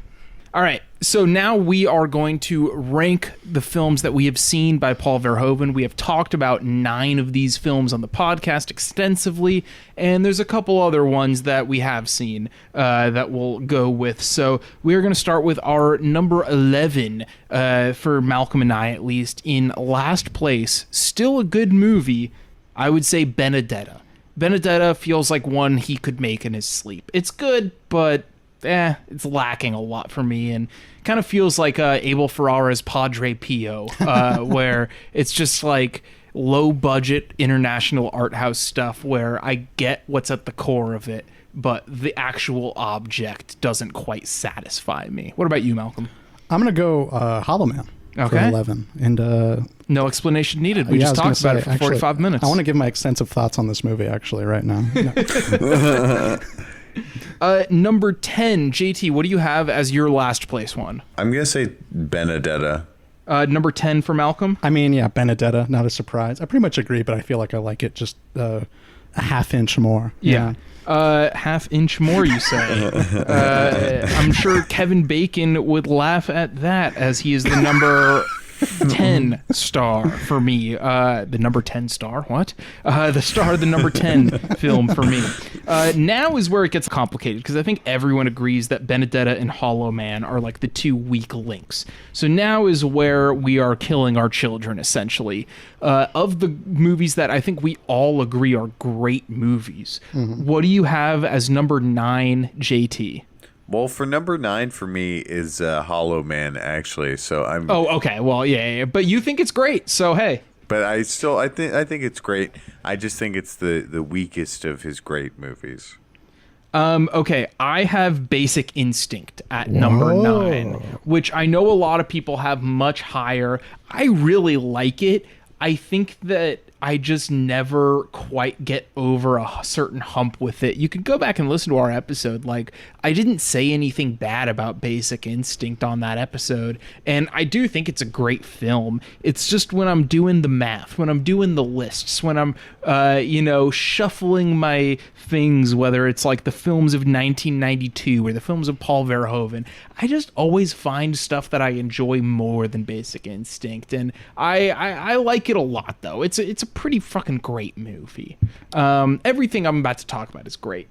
All right, so now we are going to rank the films that we have seen by Paul Verhoeven. We have talked about 9 of these films on the podcast extensively, and there's a couple other ones that we have seen that we'll go with. So we're going to start with our number 11 for Malcolm and I, at least. In last place, still a good movie, I would say Benedetta. Benedetta feels like one he could make in his sleep. It's good, but it's lacking a lot for me, and kind of feels like Abel Ferrara's Padre Pio, where it's just like low budget international art house stuff where I get what's at the core of it, but the actual object doesn't quite satisfy me. What about you, Malcolm? I'm gonna go Hollow Man for 11, and no explanation needed. We just talked about it for 45 minutes. I want to give my extensive thoughts on this movie actually right now. Number 10, JT, what do you have as your last place one? I'm gonna say Benedetta. Number 10 for Malcolm? I mean, yeah, Benedetta, not a surprise. I pretty much agree, but I feel like I like it just a half inch more. Yeah. Half inch more, you say? I'm sure Kevin Bacon would laugh at that, as he is the number 10 star for me. The number 10 star? What? The star of the number 10 film for me. Now is where it gets complicated, because I think everyone agrees that Benedetta and Hollow Man are like the two weak links. So now is where we are killing our children, essentially. Of the movies that I think we all agree are great movies, what do you have as number 9, JT? Well, for number 9 for me is Hollow Man, actually. So I'm. Oh, okay. Well, yeah. But you think it's great, so hey. But I think it's great. I just think it's the weakest of his great movies. Okay, I have Basic Instinct at number 9, which I know a lot of people have much higher. I really like it. I think that I just never quite get over a certain hump with it. You can go back and listen to our episode. Like, I didn't say anything bad about Basic Instinct on that episode, and I do think it's a great film. It's just when I'm doing the math, when I'm doing the lists, when I'm, shuffling my things, whether it's like the films of 1992 or the films of Paul Verhoeven, I just always find stuff that I enjoy more than Basic Instinct, and I like it a lot, though. It's a pretty fucking great movie. Everything I'm about to talk about is great.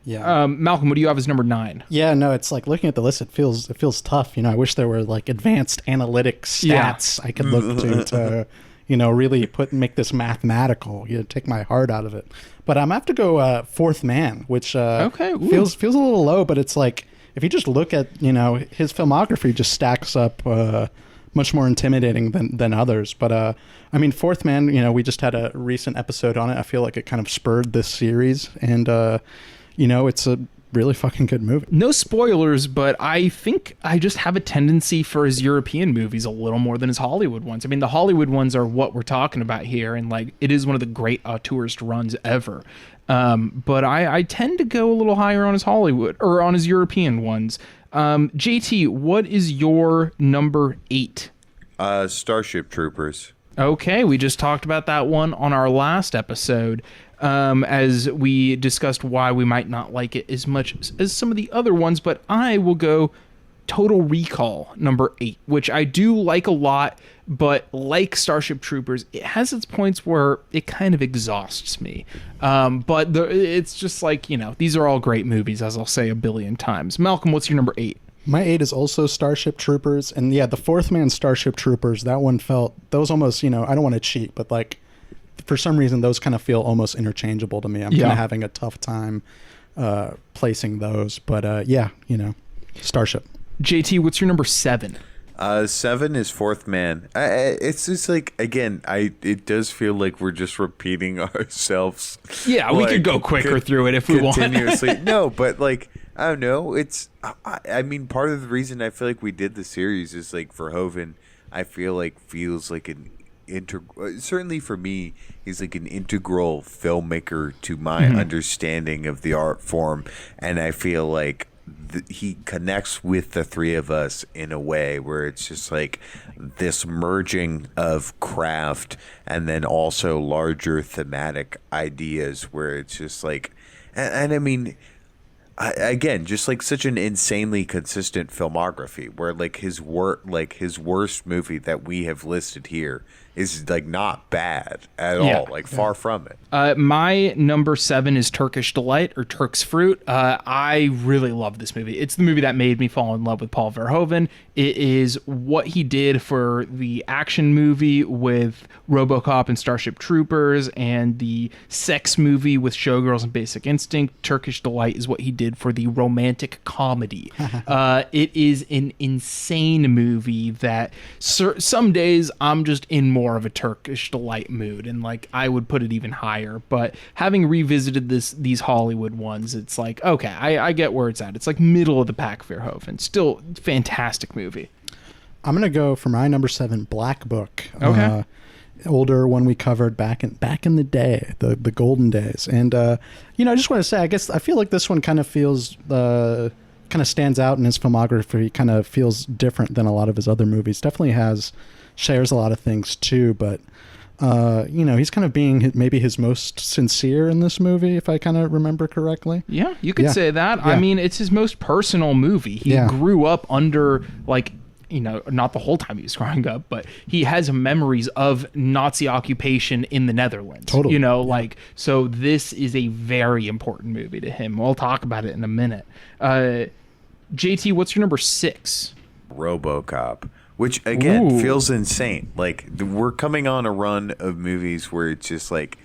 Yeah. Malcolm, what do you have as number 9? Yeah, no, it's like looking at the list, it feels tough. I wish there were like advanced analytic stats I could look to really make this mathematical. Take my heart out of it. But I'm gonna have to go Fourth Man, which feels a little low, but it's like if you just look at his filmography, just stacks up much more intimidating than others. But I mean, Fourth Man, we just had a recent episode on it. I feel like it kind of spurred this series, and it's a really fucking good movie. No spoilers, but I think I just have a tendency for his European movies a little more than his Hollywood ones. I mean, the Hollywood ones are what we're talking about here, and like it is one of the great tourist runs ever. But I tend to go a little higher on his Hollywood or on his European ones. JT, what is your number 8? Starship Troopers. Okay, we just talked about that one on our last episode, as we discussed why we might not like it as much as some of the other ones, but I will go Total Recall, number 8, which I do like a lot, but like Starship Troopers, it has its points where it kind of exhausts me. But it's just like, these are all great movies, as I'll say a billion times. Malcolm, what's your number 8? My 8 is also Starship Troopers, and yeah, the Fourth Man Starship Troopers, that one those almost, I don't want to cheat, but like, for some reason, those kind of feel almost interchangeable to me. I'm kind of having a tough time placing those, but Starship. JT, what's your number 7? 7 is Fourth Man. It's just like, again, it does feel like we're just repeating ourselves. Yeah, we could go quicker through it if we want. Continuously. No, but like, I don't know. I mean, part of the reason I feel like we did the series is like Verhoeven, I feel like feels like an certainly for me, he's like an integral filmmaker to my understanding of the art form, and I feel like he connects with the three of us in a way where it's just like this merging of craft and then also larger thematic ideas where it's just like, and I mean, again, just like such an insanely consistent filmography where like his worst movie that we have listed here is like not bad at all. Like far from it. My number 7 is Turkish Delight or Turk's Fruit. I really love this movie. It's the movie that made me fall in love with Paul Verhoeven. It is what he did for the action movie with RoboCop and Starship Troopers and the sex movie with Showgirls and Basic Instinct. Turkish Delight is what he did for the romantic comedy. It is an insane movie that some days I'm just in more of a Turkish Delight mood, and like I would put it even higher. But having revisited these Hollywood ones, it's like, okay, I get where it's at. It's like middle of the pack Verhoeven. Still fantastic movie. I'm gonna go for my number 7, Black Book. Okay. Older one we covered back in the day, the golden days. And I just want to say, I feel like this one kind of feels kind of stands out in his filmography, kind of feels different than a lot of his other movies. Definitely shares a lot of things too, but he's kind of being maybe his most sincere in this movie, if I kind of remember correctly. Yeah, you could say that. Yeah. I mean, it's his most personal movie. He grew up under not the whole time he was growing up, but he has memories of Nazi occupation in the Netherlands. Totally. So this is a very important movie to him. We'll talk about it in a minute. JT, what's your number 6? RoboCop, which again Ooh. feels insane. Like we're coming on a run of movies where it's just like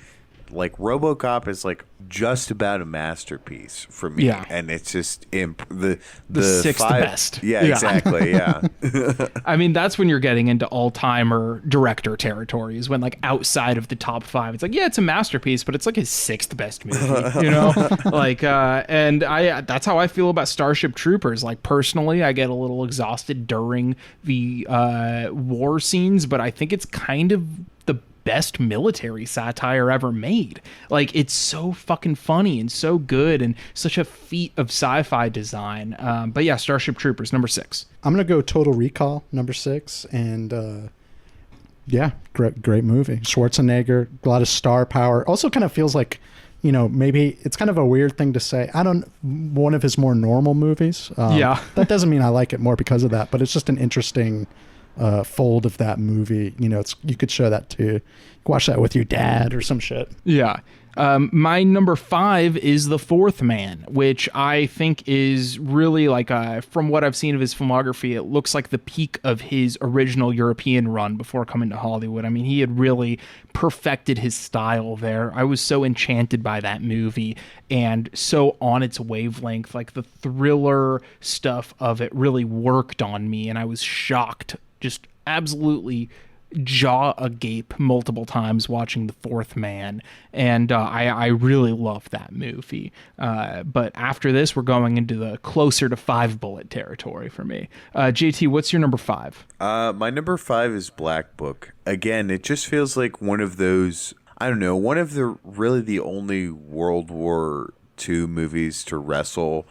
RoboCop is like just about a masterpiece for me. Yeah. And it's just the 6th best. Yeah, exactly. Yeah. I mean, that's when you're getting into all-timer director territories, when like outside of the top 5, it's like, yeah, it's a masterpiece, but it's like his 6th best movie, and that's how I feel about Starship Troopers. Like personally, I get a little exhausted during the war scenes, but I think it's kind of the best military satire ever made. Like, it's so fucking funny and so good and such a feat of sci-fi design. But yeah, Starship Troopers, number 6. I'm gonna go Total Recall, number 6, and great movie. Schwarzenegger, a lot of star power. Also, kind of feels like, maybe it's kind of a weird thing to say. One of his more normal movies. That doesn't mean I like it more because of that, but it's just an interesting fold of that movie. You could show that to watch that with your dad or some shit. Yeah. My number 5 is The Fourth Man, which I think is really like, from what I've seen of his filmography, it looks like the peak of his original European run before coming to Hollywood. I mean, he had really perfected his style there. I was so enchanted by that movie and so on its wavelength. Like, the thriller stuff of it really worked on me, and I was shocked, just absolutely jaw agape multiple times watching The Fourth Man, and I really love that movie. But after this, we're going into the closer to 5 bullet territory for me. JT, what's your number 5? My number 5 is Black Book. Again, it just feels like one of those, I don't know, one of the only World War II movies to wrestle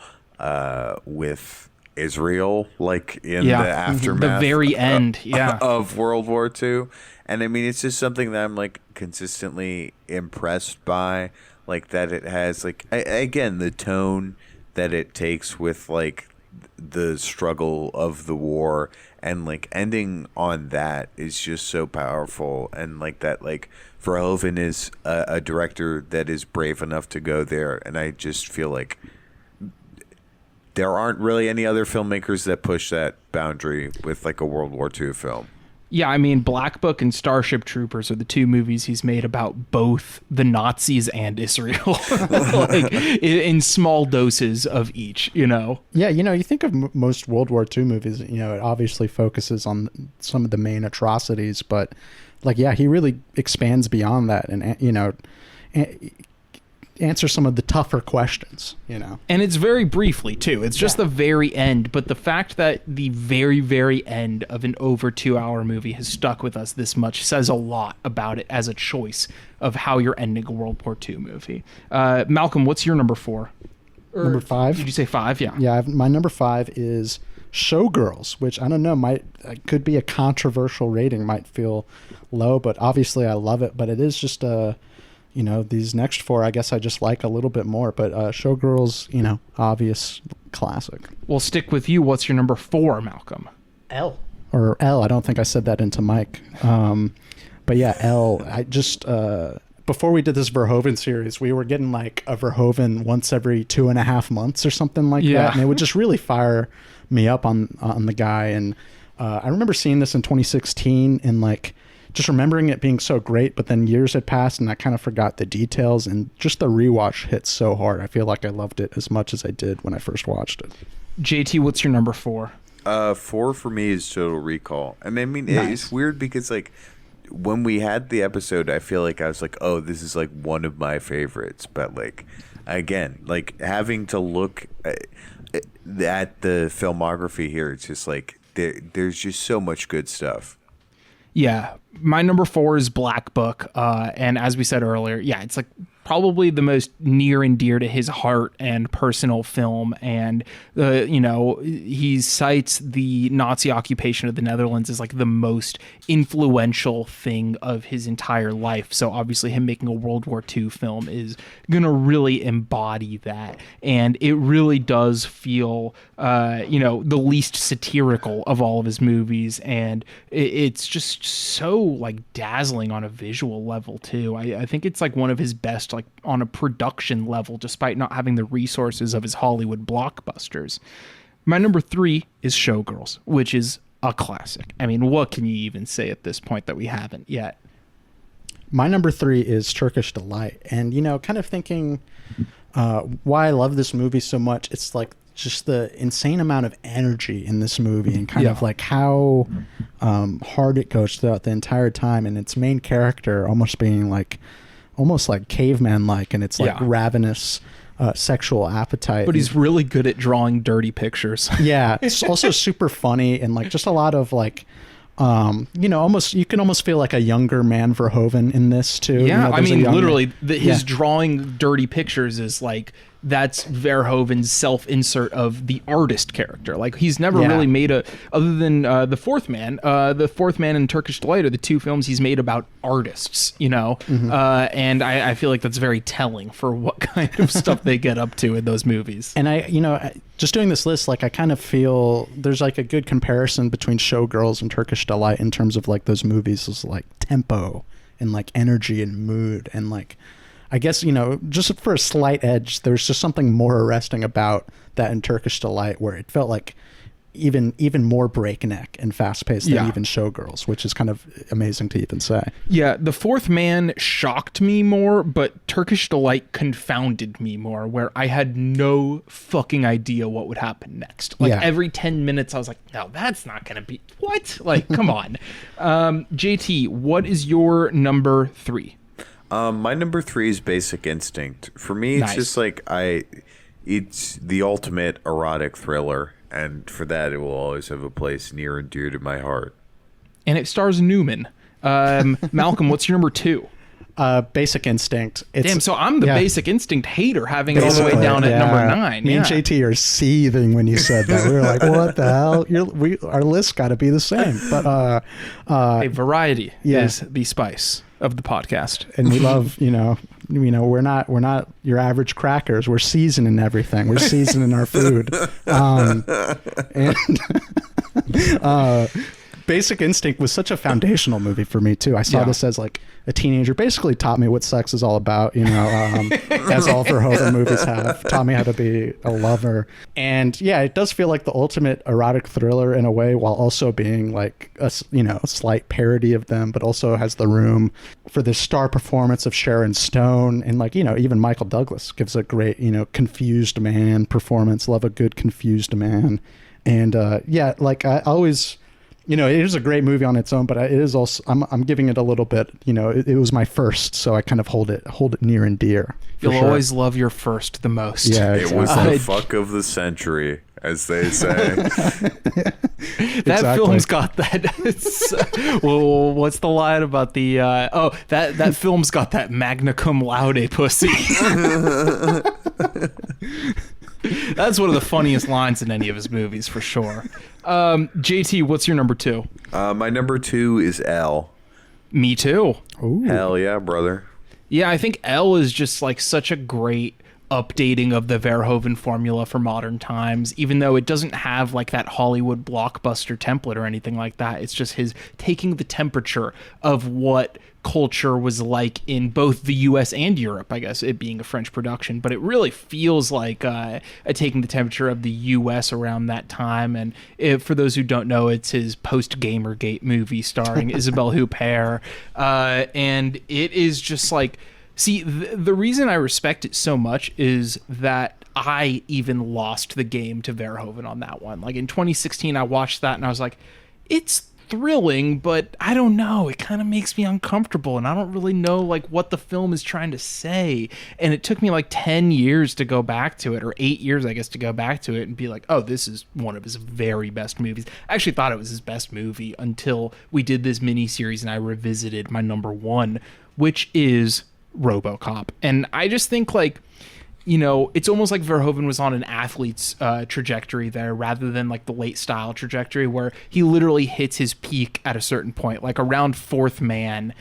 with Israel, like in the aftermath, the very end, of World War II. And I mean, it's just something that I'm like consistently impressed by, like that it has like again the tone that it takes with like the struggle of the war, and like ending on that is just so powerful. And like that, like Verhoeven is a director that is brave enough to go there, and I just feel like there aren't really any other filmmakers that push that boundary with like a World War II film. Yeah, I mean, Black Book and Starship Troopers are the 2 movies he's made about both the Nazis and Israel, like in small doses of each, Yeah, you think of most World War II movies, it obviously focuses on some of the main atrocities, but like, yeah, he really expands beyond that and, answer some of the tougher questions, And it's very briefly too. It's just the very end, but the fact that the very, very end of an over 2-hour movie has stuck with us this much says a lot about it as a choice of how you're ending a World War II movie. Malcolm, what's your number 4? Number 5? Did you say 5? Yeah. Yeah, my number 5 is Showgirls, which I don't know, could be a controversial rating, might feel low, but obviously I love it. But it is just these next 4, I guess I just like a little bit more. But Showgirls, obvious classic. We'll stick with you. What's your number 4, Malcolm? L. Or L. I don't think I said that into Mike. But yeah, Elle, I just before we did this Verhoeven series, we were getting like a Verhoeven once every 2.5 months or something like that, and it would just really fire me up on the guy. And I remember seeing this in 2016 and like just remembering it being so great, but then years had passed and I kind of forgot the details, and just the rewatch hit so hard. I feel like I loved it as much as I did when I first watched it. JT, what's your number 4? 4 for me is Total Recall. And I mean, Nice. it's weird because like when we had the episode, I feel like I was like, oh, this is like one of my favorites. But like, again, like having to look at the filmography here, it's just like there's just so much good stuff. Yeah, my number 4 is Black Book, and as we said earlier, yeah, it's like probably the most near and dear to his heart and personal film. And he cites the Nazi occupation of the Netherlands as like the most influential thing of his entire life. So obviously him making a World War II film is gonna really embody that, and it really does feel the least satirical of all of his movies, and it's just so like dazzling on a visual level too. I think it's like one of his best like on a production level, despite not having the resources of his Hollywood blockbusters. My number 3 is Showgirls, which is a classic. I mean, what can you even say at this point that we haven't yet? My number 3 is Turkish Delight. And, kind of thinking why I love this movie so much, it's like just the insane amount of energy in this movie and kind of like how hard it goes throughout the entire time. And its main character almost being like caveman-like, and it's like ravenous sexual appetite. But he's really good at drawing dirty pictures. Yeah, it's also super funny and like just a lot of like, almost you can almost feel like a younger man Verhoeven in this too. Yeah, I mean, literally, his drawing dirty pictures is like that's Verhoeven's self-insert of the artist character. Like he's never really made other than The Fourth Man and Turkish Delight are the 2 films he's made about artists, and I feel like that's very telling for what kind of stuff they get up to in those movies. And I just doing this list, like I kind of feel there's like a good comparison between Showgirls and Turkish Delight in terms of like those movies is like tempo and like energy and mood, and like I guess, just for a slight edge, there's just something more arresting about that in Turkish Delight, where it felt like even more breakneck and fast-paced than even Showgirls, which is kind of amazing to even say. Yeah, The Fourth Man shocked me more, but Turkish Delight confounded me more, where I had no fucking idea what would happen next. Like every 10 minutes, I was like, no, that's not going to be... What? Like, come on. JT, what is your number 3? My number 3 is Basic Instinct. For me, it's just like it's the ultimate erotic thriller, and for that, it will always have a place near and dear to my heart. And it stars Newman. Malcolm, what's your number 2? Basic Instinct. Damn, so I'm the Basic Instinct hater, having it all the way down at number 9. Me and JT are seething when you said that. We were like, "What the hell?" Our list got to be the same. But variety is the spice of the podcast, and we love we're not your average crackers. We're seasoning everything. We're seasoning our food. Basic Instinct was such a foundational movie for me too. I saw this as like a teenager. Basically taught me what sex is all about, as all Verhoeven movies have. Taught me how to be a lover. And yeah, it does feel like the ultimate erotic thriller in a way, while also being like a slight parody of them, but also has the room for this star performance of Sharon Stone. And like, even Michael Douglas gives a great, confused man performance. Love a good confused man. And like I always... it is a great movie on its own, but it is also I'm giving it a little bit. It was my first, so I kind of hold it near and dear. You'll always love your first the most. Yeah, it was the fuck of the century, as they say. That film's got that. Well, what's the line about the? That film's got that magna cum laude pussy. That's one of the funniest lines in any of his movies, for sure. JT, what's your number 2? My number 2 is Elle. Me too. Ooh. Hell yeah, brother. Yeah, I think Elle is just like such a great updating of the Verhoeven formula for modern times, even though it doesn't have like that Hollywood blockbuster template or anything like that. It's just his taking the temperature of what culture was like in both the US and Europe, I guess, it being a French production, but it really feels like taking the temperature of the US around that time. And for those who don't know, it's his post-Gamergate movie starring Isabelle Huppert, and it is just like, see, the reason I respect it so much is that I even lost the game to Verhoeven on that one. Like in 2016, I watched that and I was like, it's thrilling, but I don't know, it kind of makes me uncomfortable and I don't really know like what the film is trying to say. And it took me like 10 years to go back to it, or 8 years I guess, to go back to it and be like, oh, this is one of his very best movies. I actually thought it was his best movie until we did this mini series and I revisited my number one, which is RoboCop. And I just think, like, you know, it's almost like Verhoeven was on an athlete's trajectory there, rather than like the late style trajectory where he literally hits his peak at a certain point, like around Fourth Man.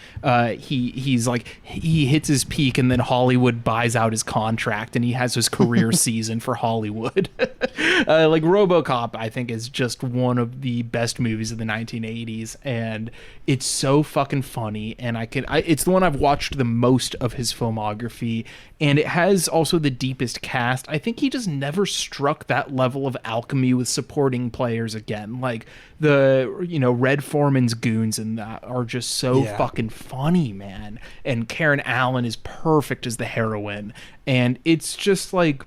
He's like, he hits his peak and then Hollywood buys out his contract and he has his career season for Hollywood. Like RoboCop, I think, is just one of the best movies of the 1980s, and it's so fucking funny. And it's the one I've watched the most of his filmography, and it has also the deepest cast. I think he just never struck that level of alchemy with supporting players again. Like Red Foreman's goons and that are just so fucking funny, man. And Karen Allen is perfect as the heroine. And it's just like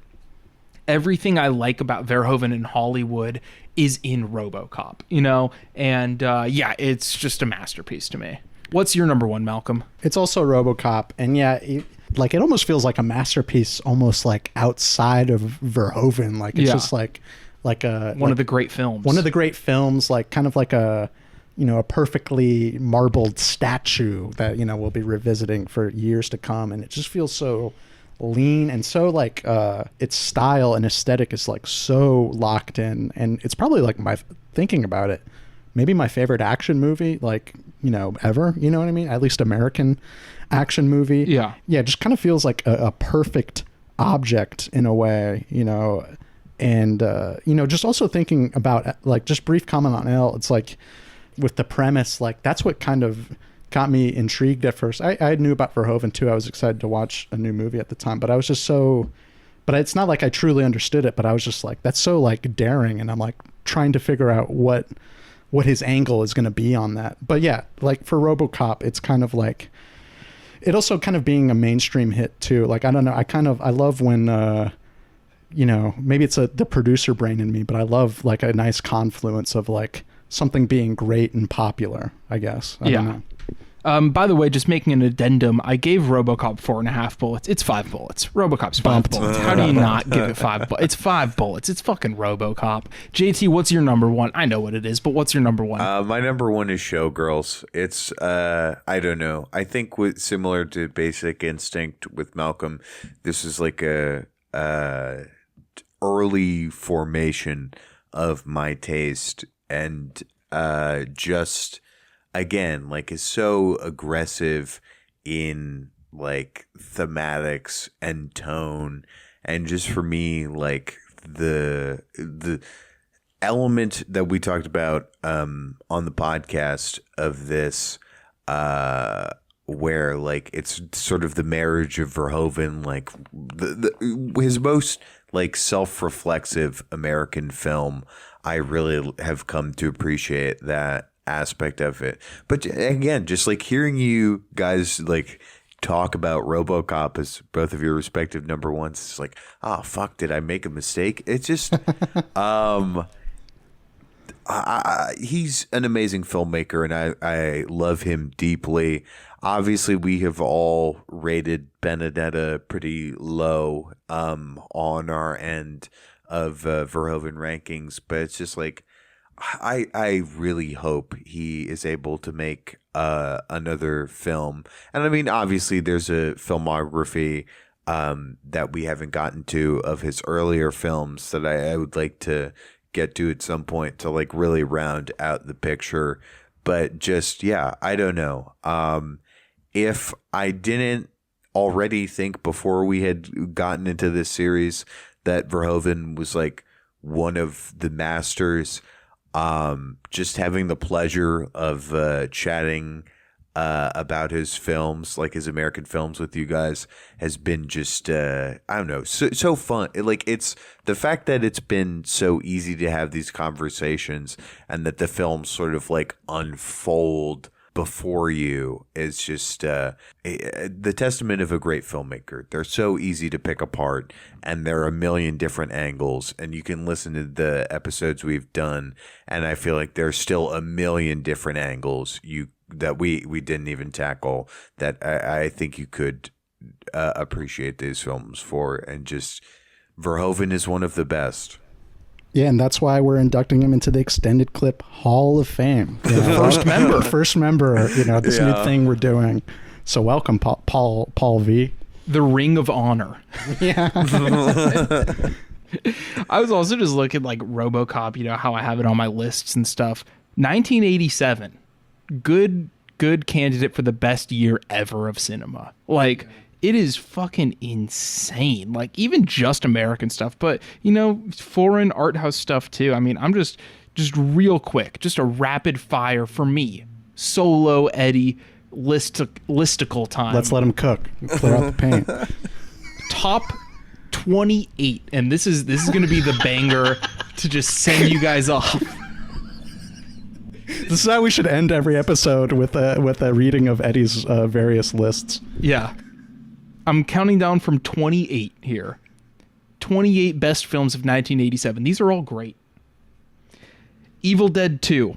everything I like about Verhoeven in Hollywood is in RoboCop, you know? And it's just a masterpiece to me. What's your number one, Malcolm? It's also RoboCop, and it almost feels like a masterpiece, almost like outside of Verhoeven. Like it's just like one of the great films. One of the great films, like kind of like a perfectly marbled statue that we'll be revisiting for years to come, and it just feels so lean and so like its style and aesthetic is like so locked in, and it's probably like thinking about it, maybe my favorite action movie ever. You know what I mean? At least American action movie. Yeah, just kind of feels like a perfect object in a way, and just also thinking about, like, just brief comment on Elle, it's like with the premise, like that's what kind of got me intrigued at first. I knew about Verhoeven too. I was excited to watch a new movie at the time, but I was just but it's not like I truly understood it, but I was just like, that's so like daring, and I'm like trying to figure out what his angle is going to be on that. But yeah, like for RoboCop, it's kind of like, it also kind of being a mainstream hit too. Like, I don't know, I love when, maybe it's the producer brain in me, but I love like a nice confluence of like something being great and popular, I guess. I don't know. By the way, just making an addendum, I gave RoboCop 4.5 bullets. It's 5 bullets. RoboCop's 5 bullets. How do you not give it 5 bullets? It's 5 bullets. It's fucking RoboCop. JT, what's your number one? I know what it is, but what's your number one? My number one is Showgirls. It's, I don't know. I think similar to Basic Instinct with Malcolm, this is like a early formation of my taste, and just... again, like, is so aggressive in like thematics and tone, and just for me, like the element that we talked about on the podcast of this, where like it's sort of the marriage of Verhoeven, like his most like self-reflexive American film. I really have come to appreciate that aspect of it. But again, just like hearing you guys like talk about RoboCop as both of your respective number ones, it's like, oh fuck, did I make a mistake? It's just he's an amazing filmmaker, and I love him deeply. Obviously, we have all rated Benedetta pretty low on our end of Verhoeven rankings, but it's just like, I really hope he is able to make another film. And I mean, obviously, there's a filmography that we haven't gotten to of his earlier films that I would like to get to at some point to like really round out the picture. But just, I don't know. If I didn't already think before we had gotten into this series that Verhoeven was like one of the masters. Just having the pleasure of chatting about his films, like his American films with you guys, has been just I don't know, so fun. It's the fact that it's been so easy to have these conversations and that the films sort of like unfold before you is just the testament of a great filmmaker. They're so easy to pick apart, and there are a million different angles, and you can listen to the episodes we've done, and I feel like there's still a million different angles that we didn't even tackle that I think you could appreciate these films for. And just Verhoeven is one of the best. Yeah, and that's why we're inducting him into the Extended Clip Hall of Fame. First member, this new thing we're doing. So welcome, Paul V. The Ring of Honor. Yeah. I was also just looking like RoboCop, how I have it on my lists and stuff. 1987. Good candidate for the best year ever of cinema. Like, it is fucking insane. Like, even just American stuff, but foreign art house stuff too. I mean, I'm just real quick, just a rapid fire for me. Solo Eddie listicle time. Let's let him cook. Clear out the paint. Top 28, and this is going to be the banger to just send you guys off. This is how we should end every episode with a reading of Eddie's various lists. Yeah. I'm counting down from 28 here. 28 best films of 1987. These are all great. Evil Dead 2.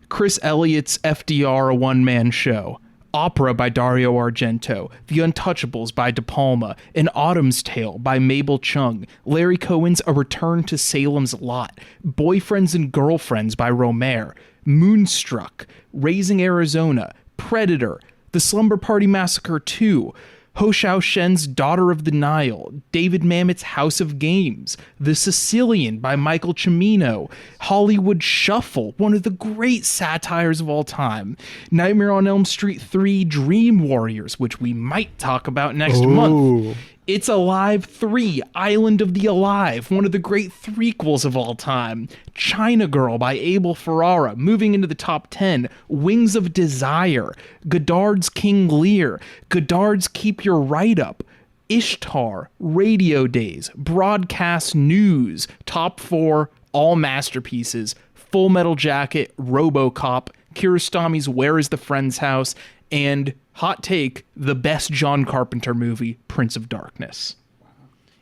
Chris Elliott's FDR, a one-man show. Opera by Dario Argento. The Untouchables by De Palma. An Autumn's Tale by Mabel Chung. Larry Cohen's A Return to Salem's Lot. Boyfriends and Girlfriends by Romer. Moonstruck, Raising Arizona, Predator, The Slumber Party Massacre 2, Ho Xiao Shen's Daughter of the Nile, David Mamet's House of Games, The Sicilian by Michael Cimino, Hollywood Shuffle, one of the great satires of all time, Nightmare on Elm Street 3, Dream Warriors, which we might talk about next month. It's Alive 3, Island of the Alive, one of the great threequels of all time. China Girl by Abel Ferrara, moving into the top 10. Wings of Desire, Godard's King Lear, Godard's Keep Your Right Up, Ishtar, Radio Days, Broadcast News, top 4, all masterpieces. Full Metal Jacket, RoboCop, Kiarostami's Where is the Friend's House, and hot take, the best John Carpenter movie, Prince of Darkness.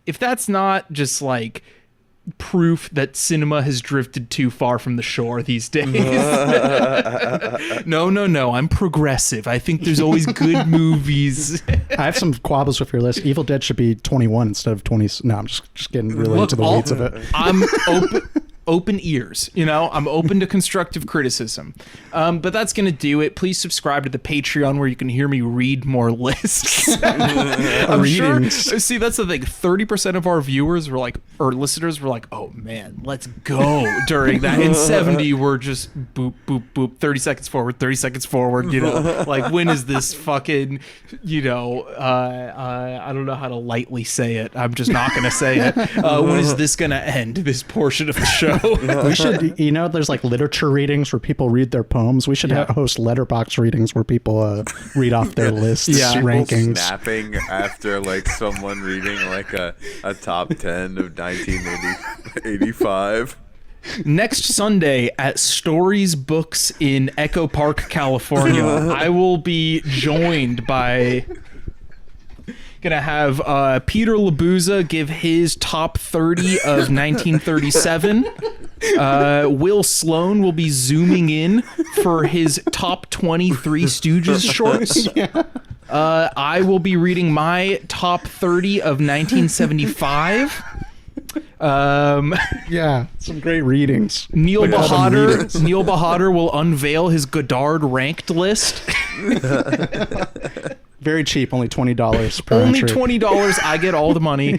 If that's not just like proof that cinema has drifted too far from the shore these days. No, I'm progressive. I think there's always good movies. I have some quabbles with your list. Evil Dead should be 21 instead of 20. No, I'm just getting really into the weeds of it. I'm open ears, I'm open to constructive criticism. But that's going to do it. Please subscribe to the Patreon where you can hear me read more lists. I'm sure. See, that's the thing. 30% of our viewers were like, or listeners were like, oh man, let's go during that. And 70 were just boop, boop, boop, 30 seconds forward, 30 seconds forward, like when is this fucking, I don't know how to lightly say it. I'm just not going to say it. When is this going to end, this portion of the show? We should, there's like literature readings where people read their poems. We should host letterbox readings where people read off their lists, rankings. Snapping after like someone reading like a top 10 of 1985. Next Sunday at Stories Books in Echo Park, California, I will be joined by... Gonna have Peter Labuza give his top 30 of 1937. Will Sloan will be zooming in for his top 23 Stooges shorts. I will be reading my top 30 of 1975. Some great readings. Neil Bahadur will unveil his Godard ranked list. Very cheap, only $20 per Only entry. $20. I get all the money.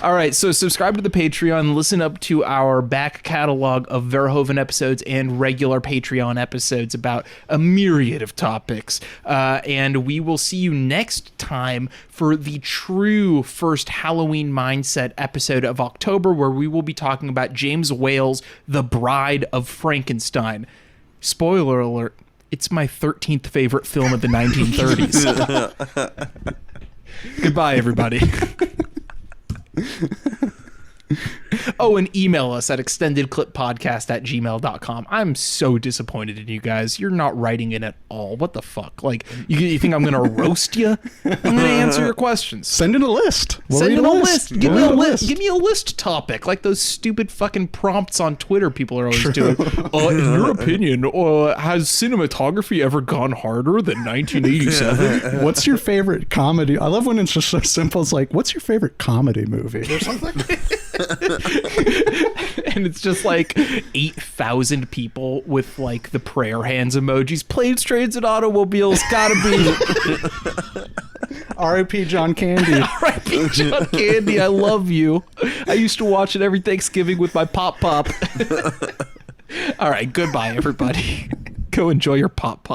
All right, so subscribe to the Patreon, listen up to our back catalog of Verhoeven episodes and regular Patreon episodes about a myriad of topics. And we will see you next time for the true first Halloween Mindset episode of October, where we will be talking about James Whale's The Bride of Frankenstein. Spoiler alert, it's my 13th favorite film of the 1930s. Goodbye, everybody. Oh, and email us at extendedclippodcast@gmail.com. I'm so disappointed in you guys. You're not writing in at all. What the fuck? Like, you think I'm going to roast you? I'm going to answer your questions. Send in a list. Send in a list. Give me a list. Give me a list topic, like those stupid fucking prompts on Twitter people are always doing. In your opinion, has cinematography ever gone harder than 1987? What's your favorite comedy? I love when it's just so simple. It's like, what's your favorite comedy movie or something? And it's just like 8,000 people with like the prayer hands emojis. Planes, trains, and automobiles. Gotta be. R.I.P. John Candy. R.I.P. John Candy. I love you. I used to watch it every Thanksgiving with my pop. All right. Goodbye, everybody. Go enjoy your pop.